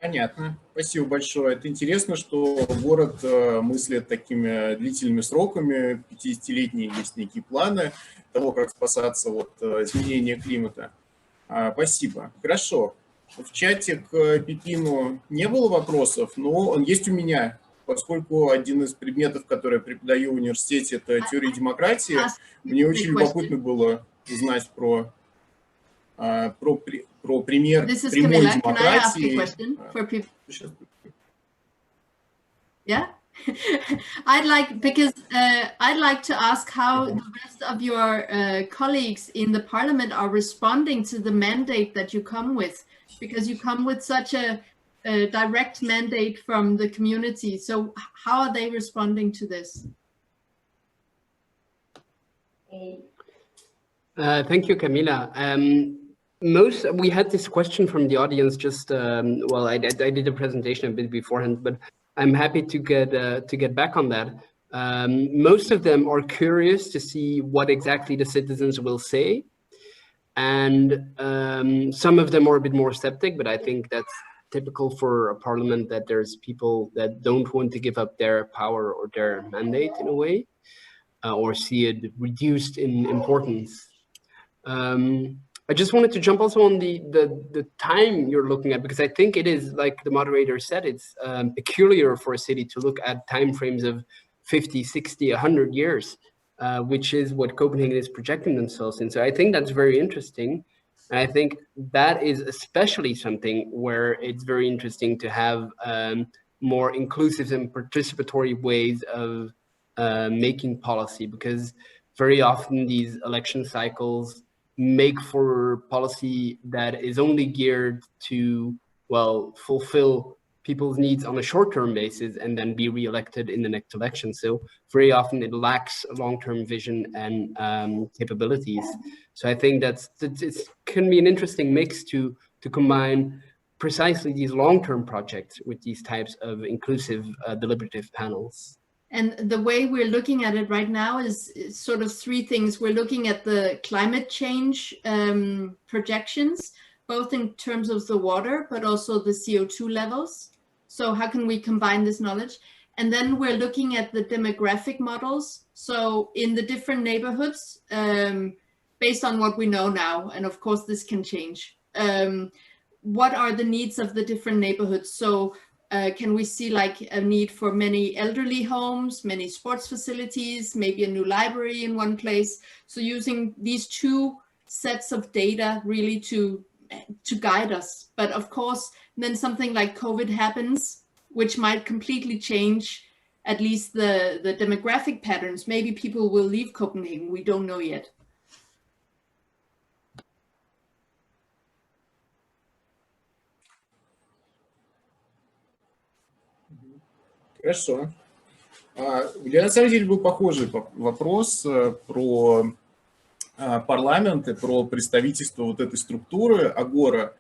Понятно. Спасибо большое. Это интересно, что город мыслит такими длительными сроками, 50-летние есть некие планы того, как спасаться от изменения климата. Спасибо. Хорошо. В чате к Пепину не было вопросов, но он есть у меня, поскольку один из предметов, который я преподаю в университете, это теория демократии. Мне очень любопытно было узнать про пример прямой демократии. Yeah, I'd like to ask how the rest of your colleagues in the parliament are responding to the mandate that you come with, because you come with such a direct mandate from the community. So how are they responding to this? Thank you, Camilla. We had this question from the audience just, well, I did a presentation a bit beforehand, but I'm happy to get back on that. Most of them are curious to see what exactly the citizens will say. And some of them are a bit more skeptic, but I think that's typical for a parliament, that there's people that don't want to give up their power or their mandate in a way, or see it reduced in importance. I just wanted to jump also on the time you're looking at, because I think it is, like the moderator said, it's peculiar for a city to look at timeframes of 50, 60, 100 years, which is what Copenhagen is projecting themselves in. So I think that's very interesting. And I think that is especially something where it's very interesting to have more inclusive and participatory ways of making policy, because very often these election cycles make for policy that is only geared to, well, fulfill people's needs on a short-term basis and then be re-elected in the next election. So very often it lacks long-term vision and capabilities. So I think it can be an interesting mix to combine precisely these long-term projects with these types of inclusive deliberative panels. And the way we're looking at it right now is sort of three things. We're looking at the climate change projections, both in terms of the water, but also the CO2 levels. So how can we combine this knowledge? And then we're looking at the demographic models. So in the different neighborhoods, based on what we know now, and of course this can change, what are the needs of the different neighborhoods? So can we see like a need for many elderly homes, many sports facilities, maybe a new library in one place? So using these two sets of data really to to guide us. But of course, then something like COVID happens, which might completely change at least the demographic patterns. Maybe people will leave Copenhagen. We don't know yet. Хорошо. У меня на самом деле был похожий вопрос про парламент и про представительство вот этой структуры Agora.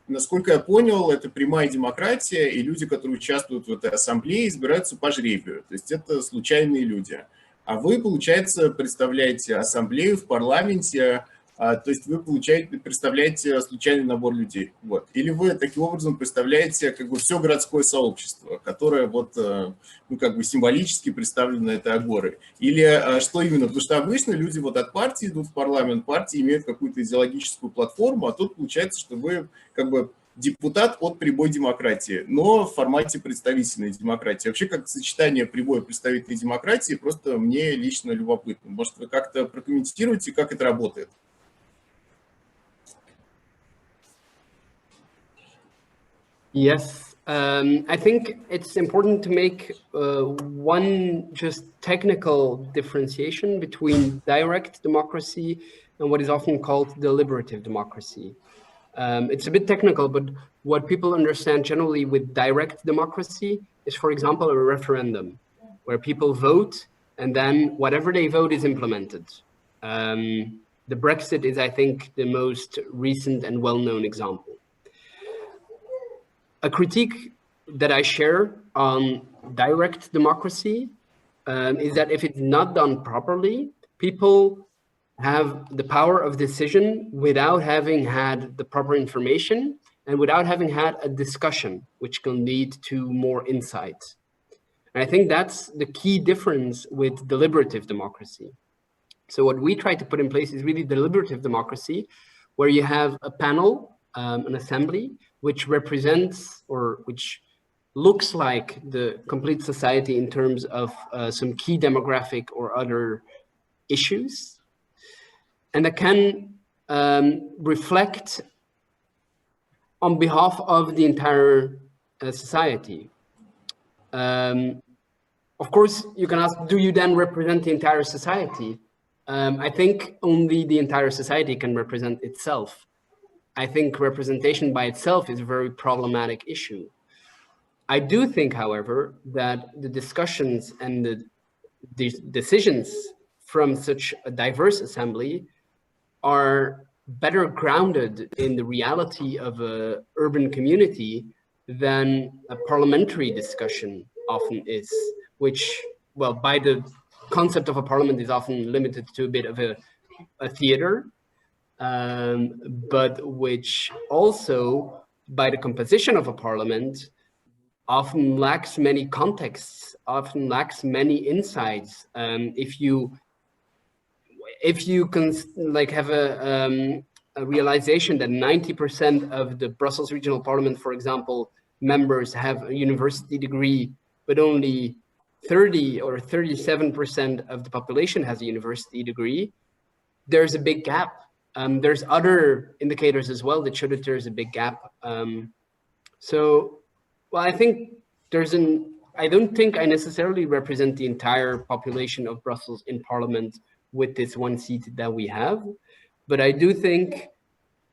Насколько я понял, это прямая демократия, и люди, которые участвуют в этой ассамблее, избираются по жребию. То есть это случайные люди. А вы, получается, представляете ассамблею в парламенте, то есть вы представляете случайный набор людей. Вот. Или вы таким образом представляете как бы все городское сообщество, которое вот, ну, как бы символически представлено этой Агорой. Или что именно? Потому что обычно люди вот от партии идут в парламент, партии имеют какую-то идеологическую платформу, а тут получается, что вы как бы депутат от прямой демократии, но в формате представительной демократии. Вообще, как сочетание прямой представительной демократии, просто мне лично любопытно. Может, вы как-то прокомментируете, как это работает? Yes, I think it's important to make one just technical differentiation between direct democracy and what is often called deliberative democracy. It's a bit technical, but what people understand generally with direct democracy is, for example, a referendum where people vote and then whatever they vote is implemented. The Brexit is, I think, the most recent and well-known example. A critique that I share on direct democracy is that if it's not done properly, people have the power of decision without having had the proper information and without having had a discussion, which can lead to more insight. And I think that's the key difference with deliberative democracy. So what we try to put in place is really deliberative democracy, where you have a panel, an assembly, which represents or which looks like the complete society in terms of some key demographic or other issues, and that can reflect on behalf of the entire society. Of course, you can ask, do you then represent the entire society? I think only the entire society can represent itself. I think representation by itself is a very problematic issue. I do think, however, that the discussions and the decisions from such a diverse assembly are better grounded in the reality of an urban community than a parliamentary discussion often is, which, well, by the concept of a parliament is often limited to a bit of a theater. But which also, by the composition of a parliament, often lacks many contexts, often lacks many insights. If you can like have a realization that 90% of the Brussels Regional Parliament, for example, members have a university degree, but only 30 or 37% of the population has a university degree, there's a big gap. There's other indicators as well that show that there's a big gap. So, well, I think I don't think I necessarily represent the entire population of Brussels in Parliament with this one seat that we have, but I do think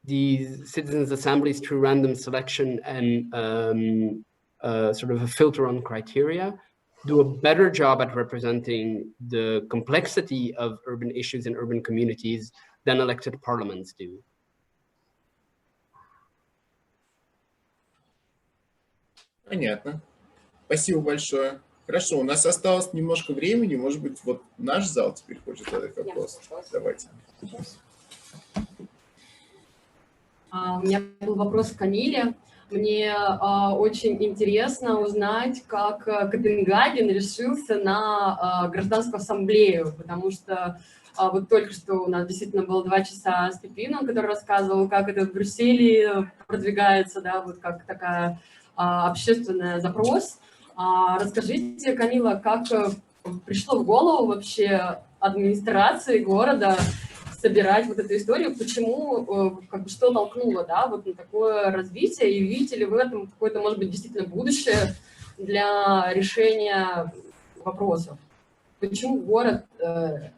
the citizens' assemblies through random selection and sort of a filter on criteria do a better job at representing the complexity of urban issues and urban communities than elected parliaments do. Понятно. Спасибо большое. Хорошо, у нас осталось немножко времени. Может быть, вот наш зал теперь хочет задать вопрос. Давайте. У меня был вопрос к Камиле. Мне очень интересно узнать, как Копенгаген решился на гражданскую ассамблею, потому что вот только что у нас действительно было 2 часа с Пепином, который рассказывал, как это в Брюсселе продвигается, да, вот как такая общественный запрос. Расскажите, Камила, как пришло в голову вообще администрации города собирать вот эту историю, почему, как бы, что толкнуло, да, вот на такое развитие, и видите ли вы в этом какое-то, может быть, действительно будущее для решения вопросов? Почему город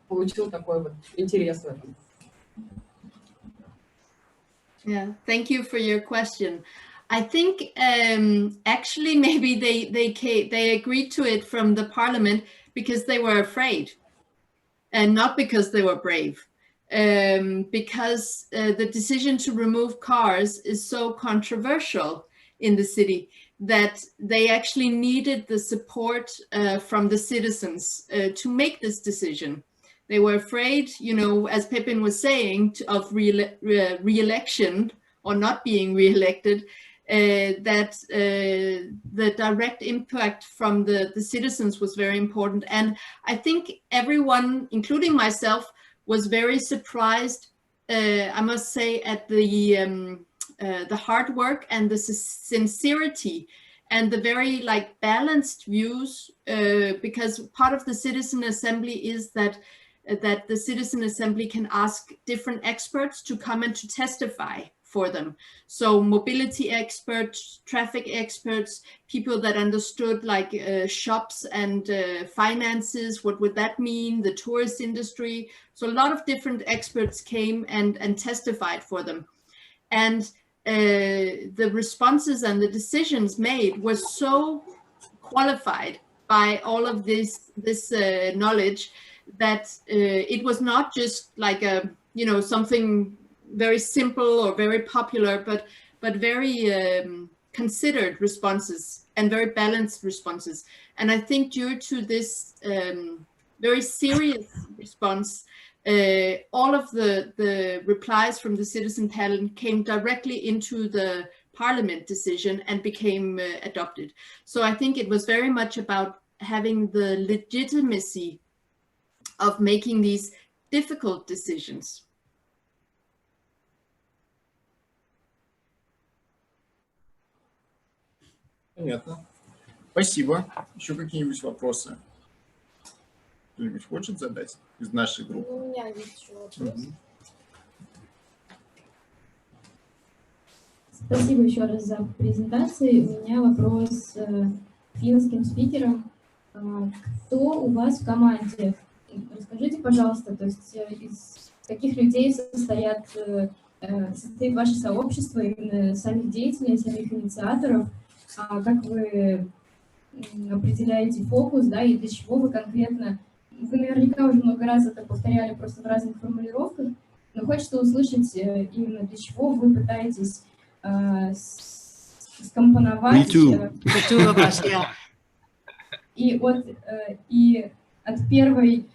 получил такой вот интерес в этом? Yeah, thank you for your question. I think actually maybe they agreed to it from the parliament because they were afraid, and not because they were brave. Because the decision to remove cars is so controversial in the city that they actually needed the support from the citizens to make this decision. They were afraid, you know, as Pepin was saying, of re-election or not being re-elected, that the direct impact from the citizens was very important. And I think everyone, including myself, was very surprised, I must say, at the hard work and the sincerity and the very like balanced views, because part of the citizen assembly is that the citizen assembly can ask different experts to come and to testify for them. So mobility experts, traffic experts, people that understood like shops and finances, what would that mean, the tourist industry. So a lot of different experts came and testified for them. And the responses and the decisions made were so qualified by all of this knowledge that it was not just like a, you know, something very simple or very popular, but very considered responses and very balanced responses. And I think due to this very serious response, all of the replies from the citizen panel came directly into the parliament decision and became adopted. So I think it was very much about having the legitimacy of making these difficult decisions. Понятно. Спасибо. Еще какие-нибудь вопросы? Кто-нибудь хочет задать из нашей группы? У меня есть еще вопрос. Спасибо еще раз за презентацию. У меня вопрос финским спикерам. Кто у вас в команде? Расскажите, пожалуйста, то есть из каких людей состоит ваше сообщество, именно самих деятелей, самих инициаторов? Как вы определяете фокус, да, и для чего вы конкретно, вы наверняка уже много раз это повторяли просто в разных формулировках, но хочется услышать именно для чего вы пытаетесь скомпоновать. И вот и от первой,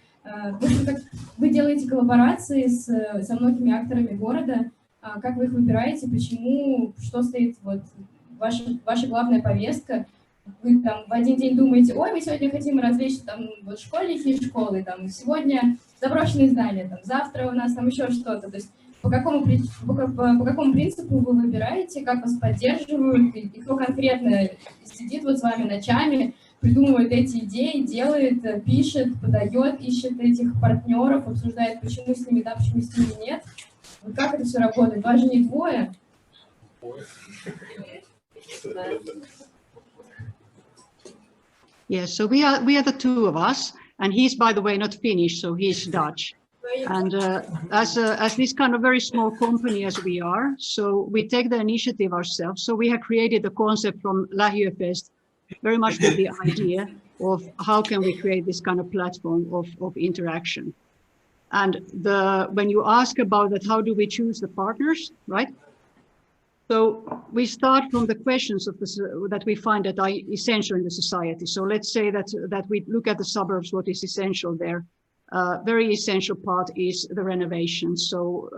вы делаете коллаборации со многими акторами города, как вы их выбираете, почему, что стоит вот ваша главная повестка. Вы там в один день думаете, ой, мы сегодня хотим развлечь там вот школьники и школы, там сегодня заброшенные здания, там завтра у нас там еще что-то. То есть по какому принципу вы выбираете, как вас поддерживают, и кто конкретно сидит вот с вами ночами, придумывает эти идеи, делает, пишет, подает, ищет этих партнеров, обсуждает, почему с ними да, почему с ними нет. Вот как это все работает? Вас же не двое. Yes, so we are the two of us, and he's, by the way, not Finnish, so he's Dutch. And as this kind of very small company as we are, so we take the initiative ourselves. So we have created the concept from Lähiöfest, very much with the idea of how can we create this kind of platform of interaction. And when you ask about that, how do we choose the partners, right? So we start from the questions that we find that are essential in the society. So let's say that we look at the suburbs, what is essential there. Very essential part is the renovation. So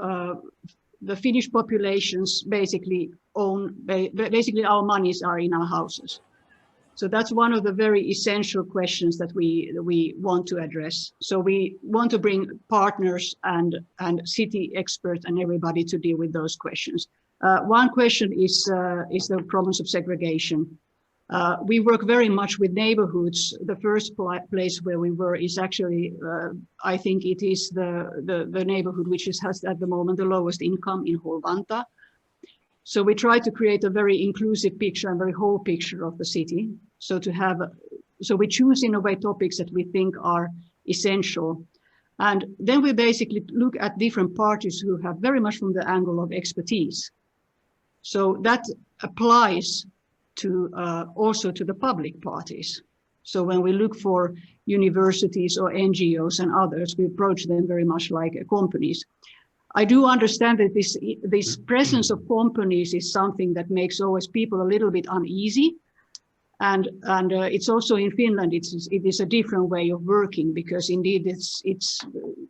the Finnish populations basically basically our monies are in our houses. So that's one of the very essential questions that we want to address. So we want to bring partners and city experts and everybody to deal with those questions. One question is the problems of segregation. We work very much with neighborhoods. The first place where we were is actually, I think it is the neighborhood which has at the moment the lowest income in whole Vantaa. So we try to create a very inclusive picture and very whole picture of the city. So we choose in a way topics that we think are essential. And then we basically look at different parties who have very much from the angle of expertise. So that applies to also to the public parties. So when we look for universities or NGOs and others, we approach them very much like companies. I do understand that this presence of companies is something that makes always people a little bit uneasy. And it's also in Finland, it is a different way of working, because indeed it's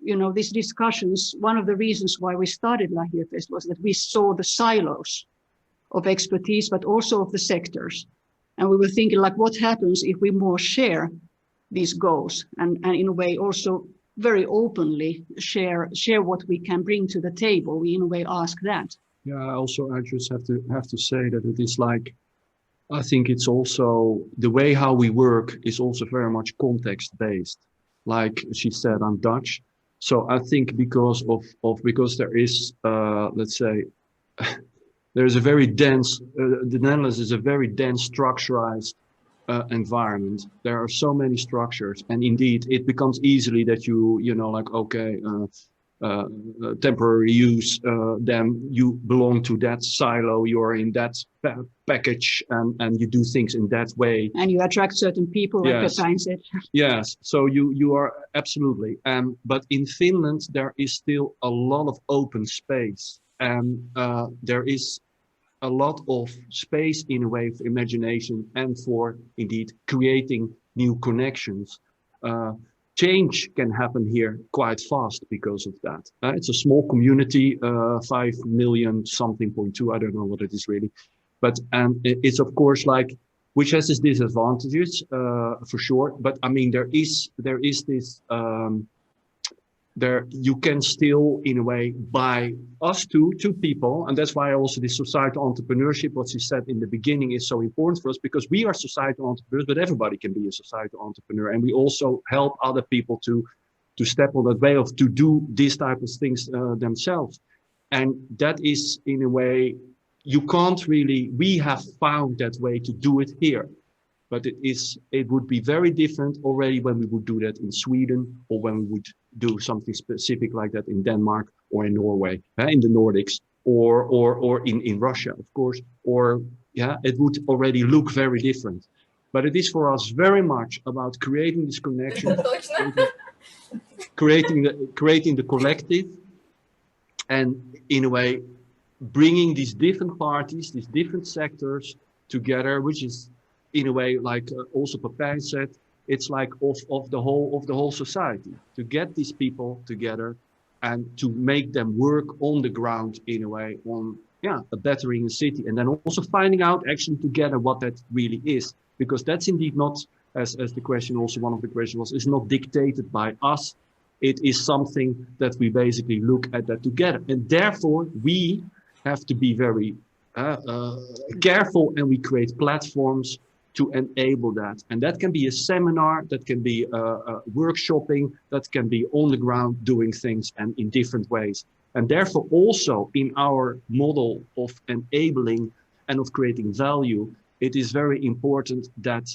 you know, these discussions, one of the reasons why we started Lähiöfest was that we saw the silos of expertise, but also of the sectors. And we were thinking, like, what happens if we more share these goals and in a way also very openly share what we can bring to the table. We in a way ask that. Yeah, I just have to say that it is like, I think it's also the way how we work is also very much context based. Like she said, I'm Dutch. So I think because there is, let's say, there's a very dense, the Netherlands is a very dense structurized environment. There are so many structures, and indeed it becomes easily that you know, like, okay, temporary use, then you belong to that silo, you're in that package, and you do things in that way. And you attract certain people, like Pepin said. Yes, so you are absolutely. But in Finland, there is still a lot of open space, and there is a lot of space in a way for imagination and for indeed creating new connections. Change can happen here quite fast because of that. It's a small community, 5 million something, 0.2, I don't know what it is really. But it's of course like, which has its disadvantages for sure. But I mean, there is this, you can still in a way by us two people, and that's why also this societal entrepreneurship, what she said in the beginning, is so important for us, because we are societal entrepreneurs, but everybody can be a societal entrepreneur, and we also help other people to step on that way of to do these type of things themselves. And that is in a way, you can't really, we have found that way to do it here. But it would be very different already when we would do that in Sweden, or when we would do something specific like that in Denmark or in Norway, in the Nordics, or in Russia, of course, or it would already look very different. But it is for us very much about creating this connection, creating the collective, and in a way bringing these different parties, these different sectors together, which is in a way, like also Pepin said, it's like of the whole society, to get these people together and to make them work on the ground in a way on a bettering the city, and then also finding out actually together what that really is, because that's indeed not, as the question also, one of the questions was, is not dictated by us. It is something that we basically look at that together, and therefore we have to be very careful, and we create platforms to enable that. And that can be a seminar, that can be workshopping, that can be on the ground doing things and in different ways. And therefore also in our model of enabling and of creating value, it is very important that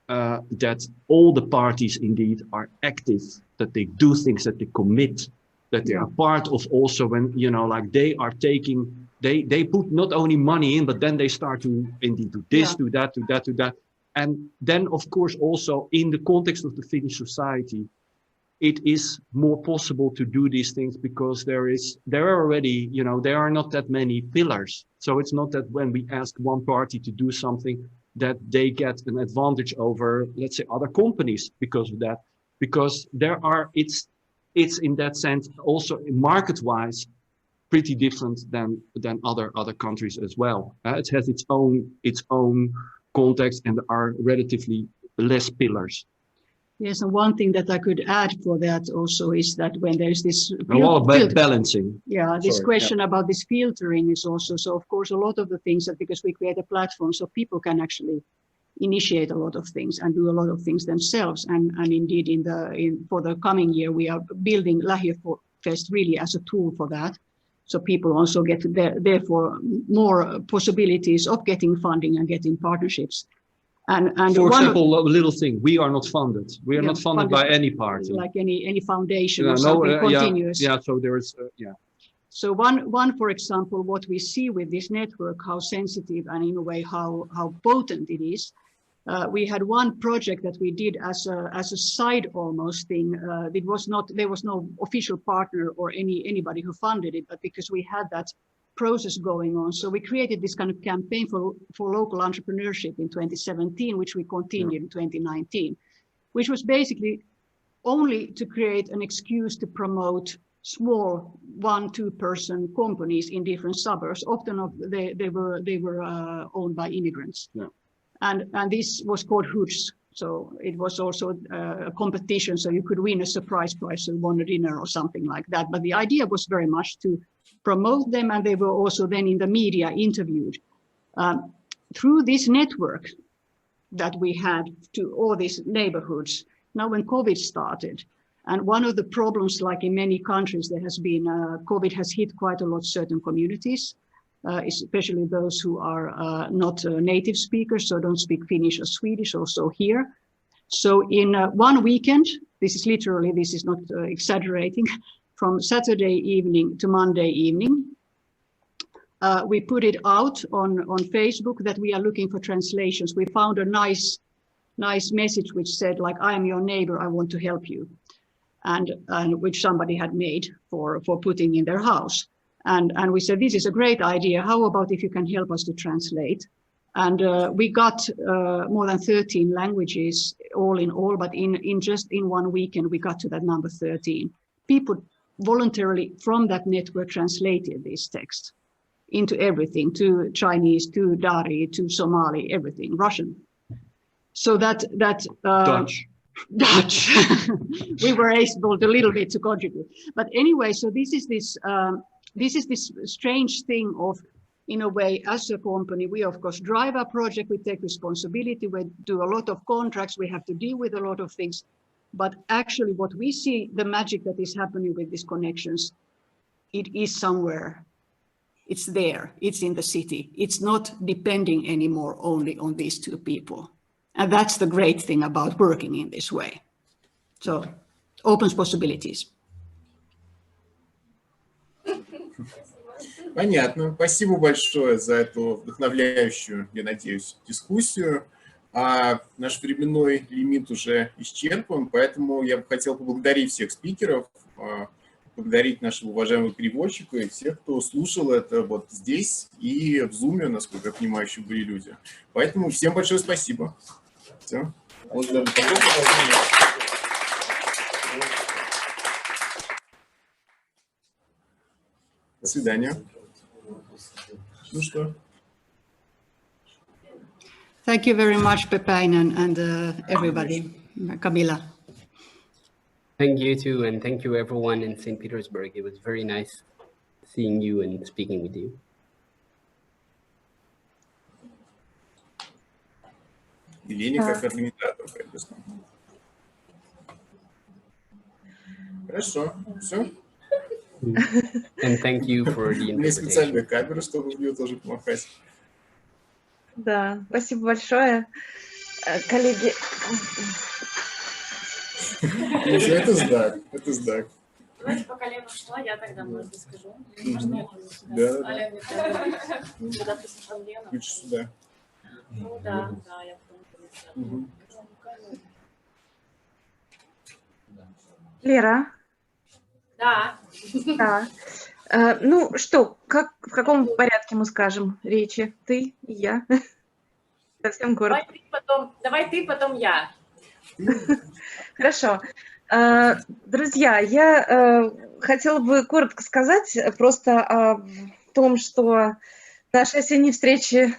that all the parties indeed are active, that they do things, that they commit, that they are part of also when, you know, like they are taking, they put not only money in, but then they start to indeed do this, do that, do that, do that. And then, of course, also in the context of the Finnish society, it is more possible to do these things because there are already, you know, there are not that many pillars. So it's not that when we ask one party to do something that they get an advantage over, let's say, other companies because of that, because there are, it's in that sense also market-wise pretty different than other countries as well. It has its own context, and there are relatively less pillars. Yes, and one thing that I could add for that also is that when there's this a lot of balancing. Yeah, this question about this filtering is also, so of course a lot of the things that, because we create a platform so people can actually initiate a lot of things and do a lot of things themselves. And indeed, for the coming year, we are building Lähiöfest really as a tool for that. So people also get therefore more possibilities of getting funding and getting partnerships. And for example, a little thing, we are not funded. We are not funded by any party. Like any foundation or something continuous. Yeah, so there is, yeah. So one, for example, what we see with this network, how sensitive and in a way how potent it is. We had one project that we did as a side almost thing. There was no official partner or anybody who funded it, but because we had that process going on, so we created this kind of campaign for local entrepreneurship in 2017, which we continued in 2019, which was basically only to create an excuse to promote small 1-2 person companies in different suburbs. Often they were owned by immigrants. Yeah. And this was called Hoods. So it was also a competition. So you could win a surprise prize and won a dinner or something like that. But the idea was very much to promote them. And they were also then in the media interviewed. Through this network that we had to all these neighborhoods, now when COVID started, and one of the problems, like in many countries, there has been, COVID has hit quite a lot certain communities. Especially those who are not native speakers, so don't speak Finnish or Swedish, also here. So in one weekend, this is not exaggerating, from Saturday evening to Monday evening, we put it out on Facebook that we are looking for translations. We found a nice message which said, like, I am your neighbor, I want to help you, and which somebody had made for putting in their house. And we said, this is a great idea. How about if you can help us to translate? And we got more than 13 languages all in all, but in just in one weekend, we got to that number 13. People voluntarily from that network translated this text into everything, to Chinese, to Dari, to Somali, everything, Russian. So that Dutch. We were able to a little bit to contribute. But anyway, so this is this strange thing of, in a way, as a company, we of course drive our project, we take responsibility, we do a lot of contracts, we have to deal with a lot of things. But actually what we see, the magic that is happening with these connections, it is somewhere. It's there, it's in the city. It's not depending anymore only on these two people. And that's the great thing about working in this way. So, opens possibilities. Понятно. Спасибо большое за эту вдохновляющую, я надеюсь, дискуссию. Наш временной лимит уже исчерпан, поэтому я бы хотел поблагодарить всех спикеров, поблагодарить нашего уважаемого переводчика и всех, кто слушал это вот здесь и в Zoom, насколько я понимаю, еще были люди. Поэтому всем большое спасибо. Все. До свидания. Ну что? Thank you very much, Pepin and everybody. Camila. Thank you too, and thank you everyone in St. Petersburg. It was very nice seeing you and speaking with you. Елене как организатор, конечно. Хорошо, все. And thank you for the У меня специальная камера, чтобы в нее тоже помахать. Да, спасибо большое, коллеги. Это знак, это знак. Давайте, пока Лена ушла, я тогда, может быть, скажу. Да. Когда прислушал Лену. Лучше сюда. Ну да, я помню. Лера? Да. Да. Ну что, в каком порядке мы скажем речи? Ты и я? Совсем коротко. Давай ты, потом я. Хорошо. Друзья, я хотела бы коротко сказать просто о том, что наши осенние встречи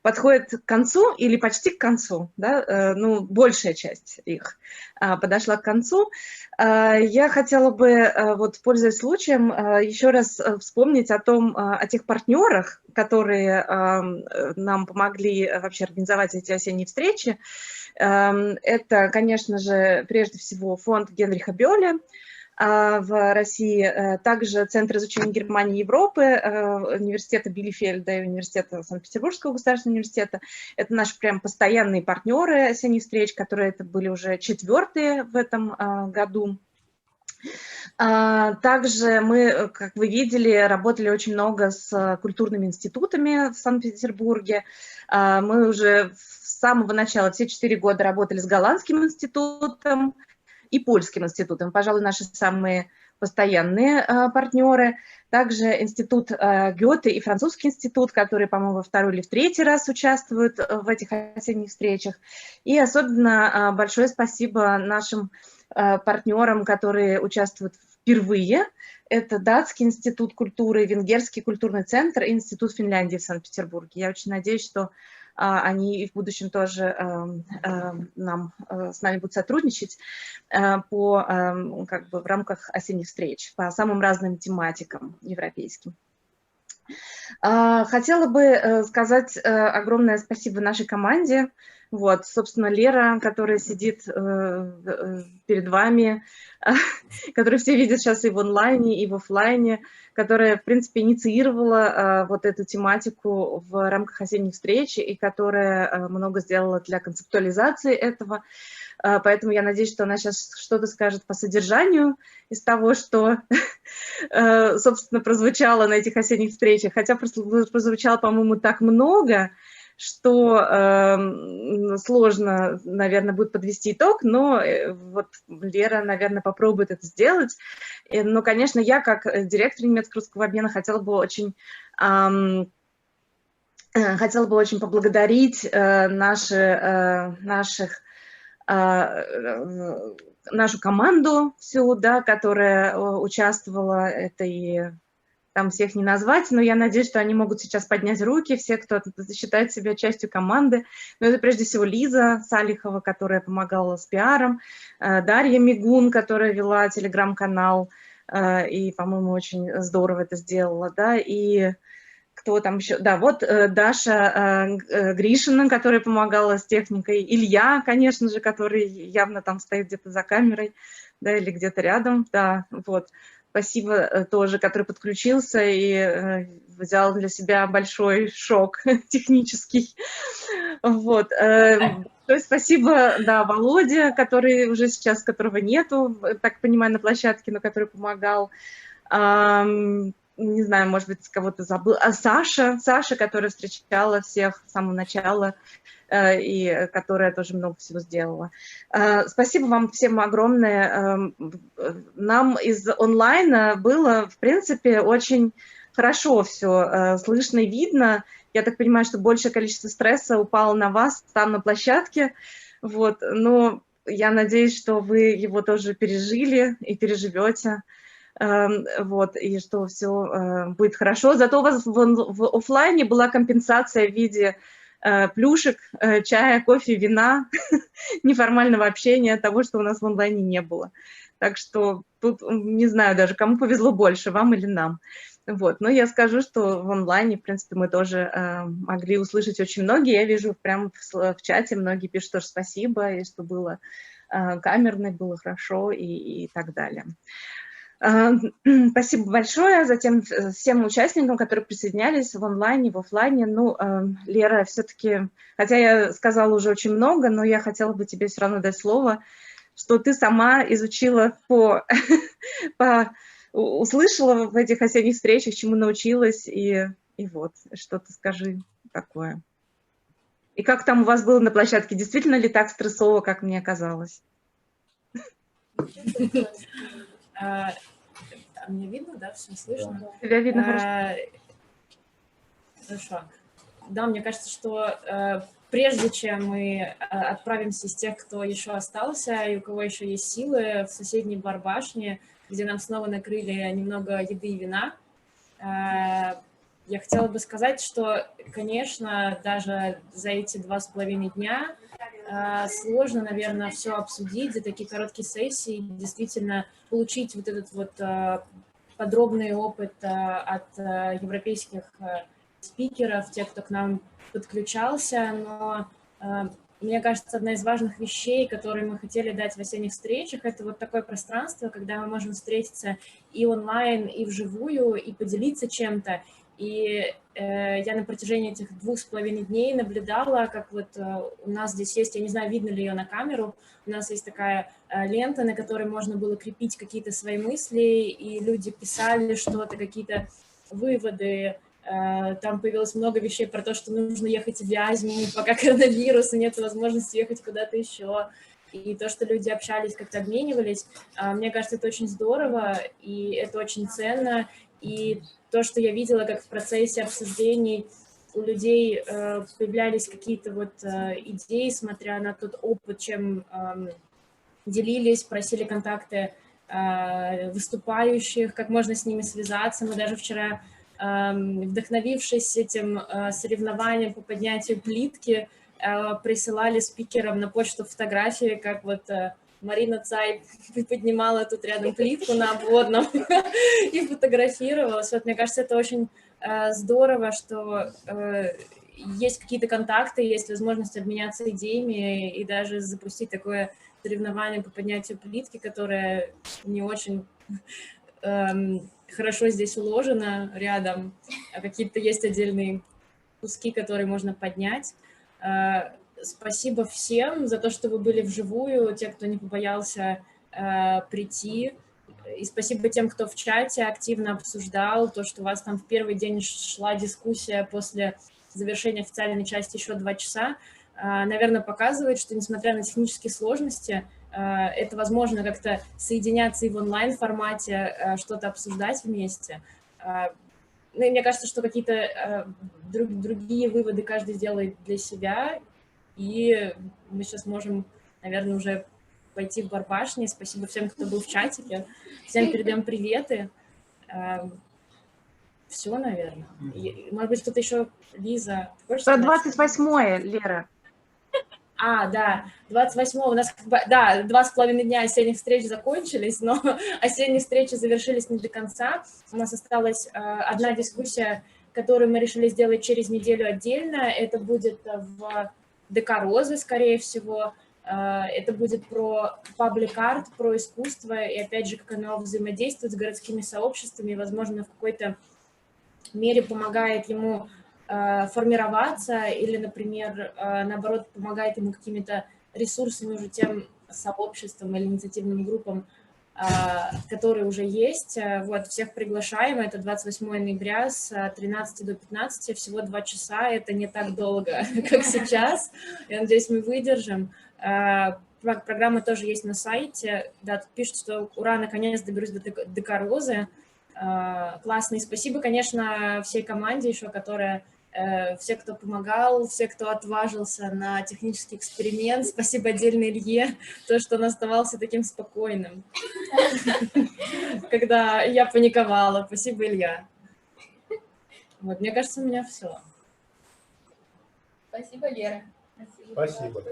подходит к концу или почти к концу, да, ну, большая часть их подошла к концу. Я хотела бы, вот, пользуясь случаем, еще раз вспомнить о тех партнерах, которые нам помогли вообще организовать эти осенние встречи. Это, конечно же, прежде всего фонд Генриха Бёля в России, также Центр изучения Германии и Европы, университета Билефельда и университета Санкт-Петербургского государственного университета. Это наши прям постоянные партнеры осенних встреч, которые это были уже 4-е в этом году. Также мы, как вы видели, работали очень много с культурными институтами в Санкт-Петербурге. Мы уже с самого начала, все 4 года работали с голландским институтом и польским институтом. Пожалуй, наши самые постоянные партнеры. Также институт Гёте и французский институт, которые, по-моему, во 2-й или в 3-й раз участвуют в этих осенних встречах. И особенно большое спасибо нашим партнерам, которые участвуют впервые. Это Датский институт культуры, Венгерский культурный центр и Институт Финляндии в Санкт-Петербурге. Я очень надеюсь, что они и в будущем тоже с нами будут сотрудничать как бы в рамках осенних встреч по самым разным тематикам европейским. Хотела бы сказать огромное спасибо нашей команде. Вот, собственно, Лера, которая сидит перед вами, которую все видят сейчас и в онлайне, и в офлайне, которая, в принципе, инициировала вот эту тематику в рамках осенних встреч и которая много сделала для концептуализации этого. Поэтому я надеюсь, что она сейчас что-то скажет по содержанию из того, что, собственно, прозвучало на этих осенних встречах. Хотя прозвучало, по-моему, так много, что сложно, наверное, будет подвести итог, но вот Лера, наверное, попробует это сделать. Но, конечно, я, как директор немецко-русского обмена, хотела бы очень поблагодарить нашу команду всю, да, которая участвовала. Это и там всех не назвать, но я надеюсь, что они могут сейчас поднять руки, все, кто считает себя частью команды. Но это прежде всего Лиза Салихова, которая помогала с пиаром, Дарья Мигун, которая вела телеграм-канал, и, по-моему, очень здорово это сделала, да, и кто там еще? Да, вот Даша Гришина, которая помогала с техникой, Илья, конечно же, который явно там стоит где-то за камерой, да, или где-то рядом, да, вот. Спасибо тоже, который подключился и взял для себя большой шок технический. Вот. Спасибо, да, Володе, который уже сейчас, которого нету, так понимаю, на площадке, но который помогал. Не знаю, может быть, кого-то забыл. А Саша, которая встречала всех с самого начала и которая тоже много всего сделала. Спасибо вам всем огромное. Нам из онлайна было, в принципе, очень хорошо все слышно и видно. Я так понимаю, что большее количество стресса упало на вас там на площадке. Вот. Но я надеюсь, что вы его тоже пережили и переживете. Вот, и что все будет хорошо. Зато у вас в офлайне была компенсация в виде плюшек, чая, кофе, вина, неформального общения, того, что у нас в онлайне не было. Так что тут не знаю даже, кому повезло больше, вам или нам. Вот. Но я скажу, что в онлайне, в принципе, мы тоже могли услышать очень многие. Я вижу прямо в чате, многие пишут тоже спасибо, и что было камерно, было хорошо и так далее. Спасибо большое затем всем участникам, которые присоединялись в онлайне, в офлайне. Ну, Лера, все-таки, хотя я сказала уже очень много, но я хотела бы тебе все равно дать слово, что ты сама изучила услышала в этих осенних встречах, чему научилась, и вот, что-то скажи такое. И как там у вас было на площадке? Действительно ли так стрессово, как мне казалось? Мне видно, да, все слышно? Тебя видно хорошо. Хорошо. Да, мне кажется, что прежде чем мы отправимся из тех, кто еще остался и у кого еще есть силы, в соседней бар-башне, где нам снова накрыли немного еды и вина, я хотела бы сказать, что, конечно, даже за эти 2,5 дня сложно, наверное, все обсудить за такие короткие сессии, действительно получить вот этот вот подробный опыт от европейских спикеров, тех, кто к нам подключался, но мне кажется, одна из важных вещей, которые мы хотели дать в осенних встречах, это вот такое пространство, когда мы можем встретиться и онлайн, и вживую, и поделиться чем-то. И я на протяжении этих 2,5 дней наблюдала, как вот у нас здесь есть, я не знаю, видно ли ее на камеру, у нас есть такая лента, на которой можно было крепить какие-то свои мысли, и люди писали что-то, какие-то выводы. Там появилось много вещей про то, что нужно ехать в Вязьму, пока коронавирус, и нет возможности ехать куда-то еще. И то, что люди общались, как-то обменивались, мне кажется, это очень здорово, и это очень ценно. И то, что я видела, как в процессе обсуждений у людей появлялись какие-то вот идеи, смотря на тот опыт, чем делились, просили контакты выступающих, как можно с ними связаться. Мы даже вчера, вдохновившись этим соревнованием по поднятию плитки, присылали спикерам на почту фотографии, как вот Марина Цай поднимала тут рядом плитку на обводном и фотографировалась. Вот, мне кажется, это очень здорово, что есть какие-то контакты, есть возможность обменяться идеями и даже запустить такое соревнование по поднятию плитки, которое не очень хорошо здесь уложено рядом, а какие-то есть отдельные куски, которые можно поднять. Спасибо всем за то, что вы были вживую, те, кто не побоялся прийти. И спасибо тем, кто в чате активно обсуждал то, что у вас там в первый день шла дискуссия после завершения официальной части еще 2 часа. Наверное, показывает, что несмотря на технические сложности, это возможно как-то соединяться и в онлайн-формате, что-то обсуждать вместе. Ну и мне кажется, что какие-то другие выводы каждый сделает для себя, и мы сейчас можем, наверное, уже пойти в барбашни. Спасибо всем, кто был в чатике. Всем передаем приветы. Все, наверное. Может быть, кто-то еще, Лиза. Про 28-е, Лера. Да, 28-го у нас, да, 2,5 дня осенних встреч закончились, но осенние встречи завершились не до конца. У нас осталась одна дискуссия, которую мы решили сделать через неделю отдельно. Это будет в ДК «Розы», скорее всего. Это будет про паблик-арт, про искусство, и опять же, как оно взаимодействует с городскими сообществами, и, возможно, в какой-то мере помогает ему формироваться или, например, наоборот, помогает ему какими-то ресурсами уже тем сообществам или инициативным группам, которые уже есть. Вот, всех приглашаем. Это 28 ноября с 13 до 15, всего 2 часа. Это не так долго, как сейчас. Я надеюсь, мы выдержим. Программа тоже есть на сайте. Да, тут пишут, что ура, наконец доберусь до ДК «Розы». Классно. И спасибо, конечно, всей команде еще, которая... все, кто помогал, все, кто отважился на технический эксперимент. Спасибо отдельно Илье, то, что он оставался таким спокойным, когда я паниковала. Спасибо, Илья. Вот, мне кажется, у меня все. Спасибо, Лера. Спасибо.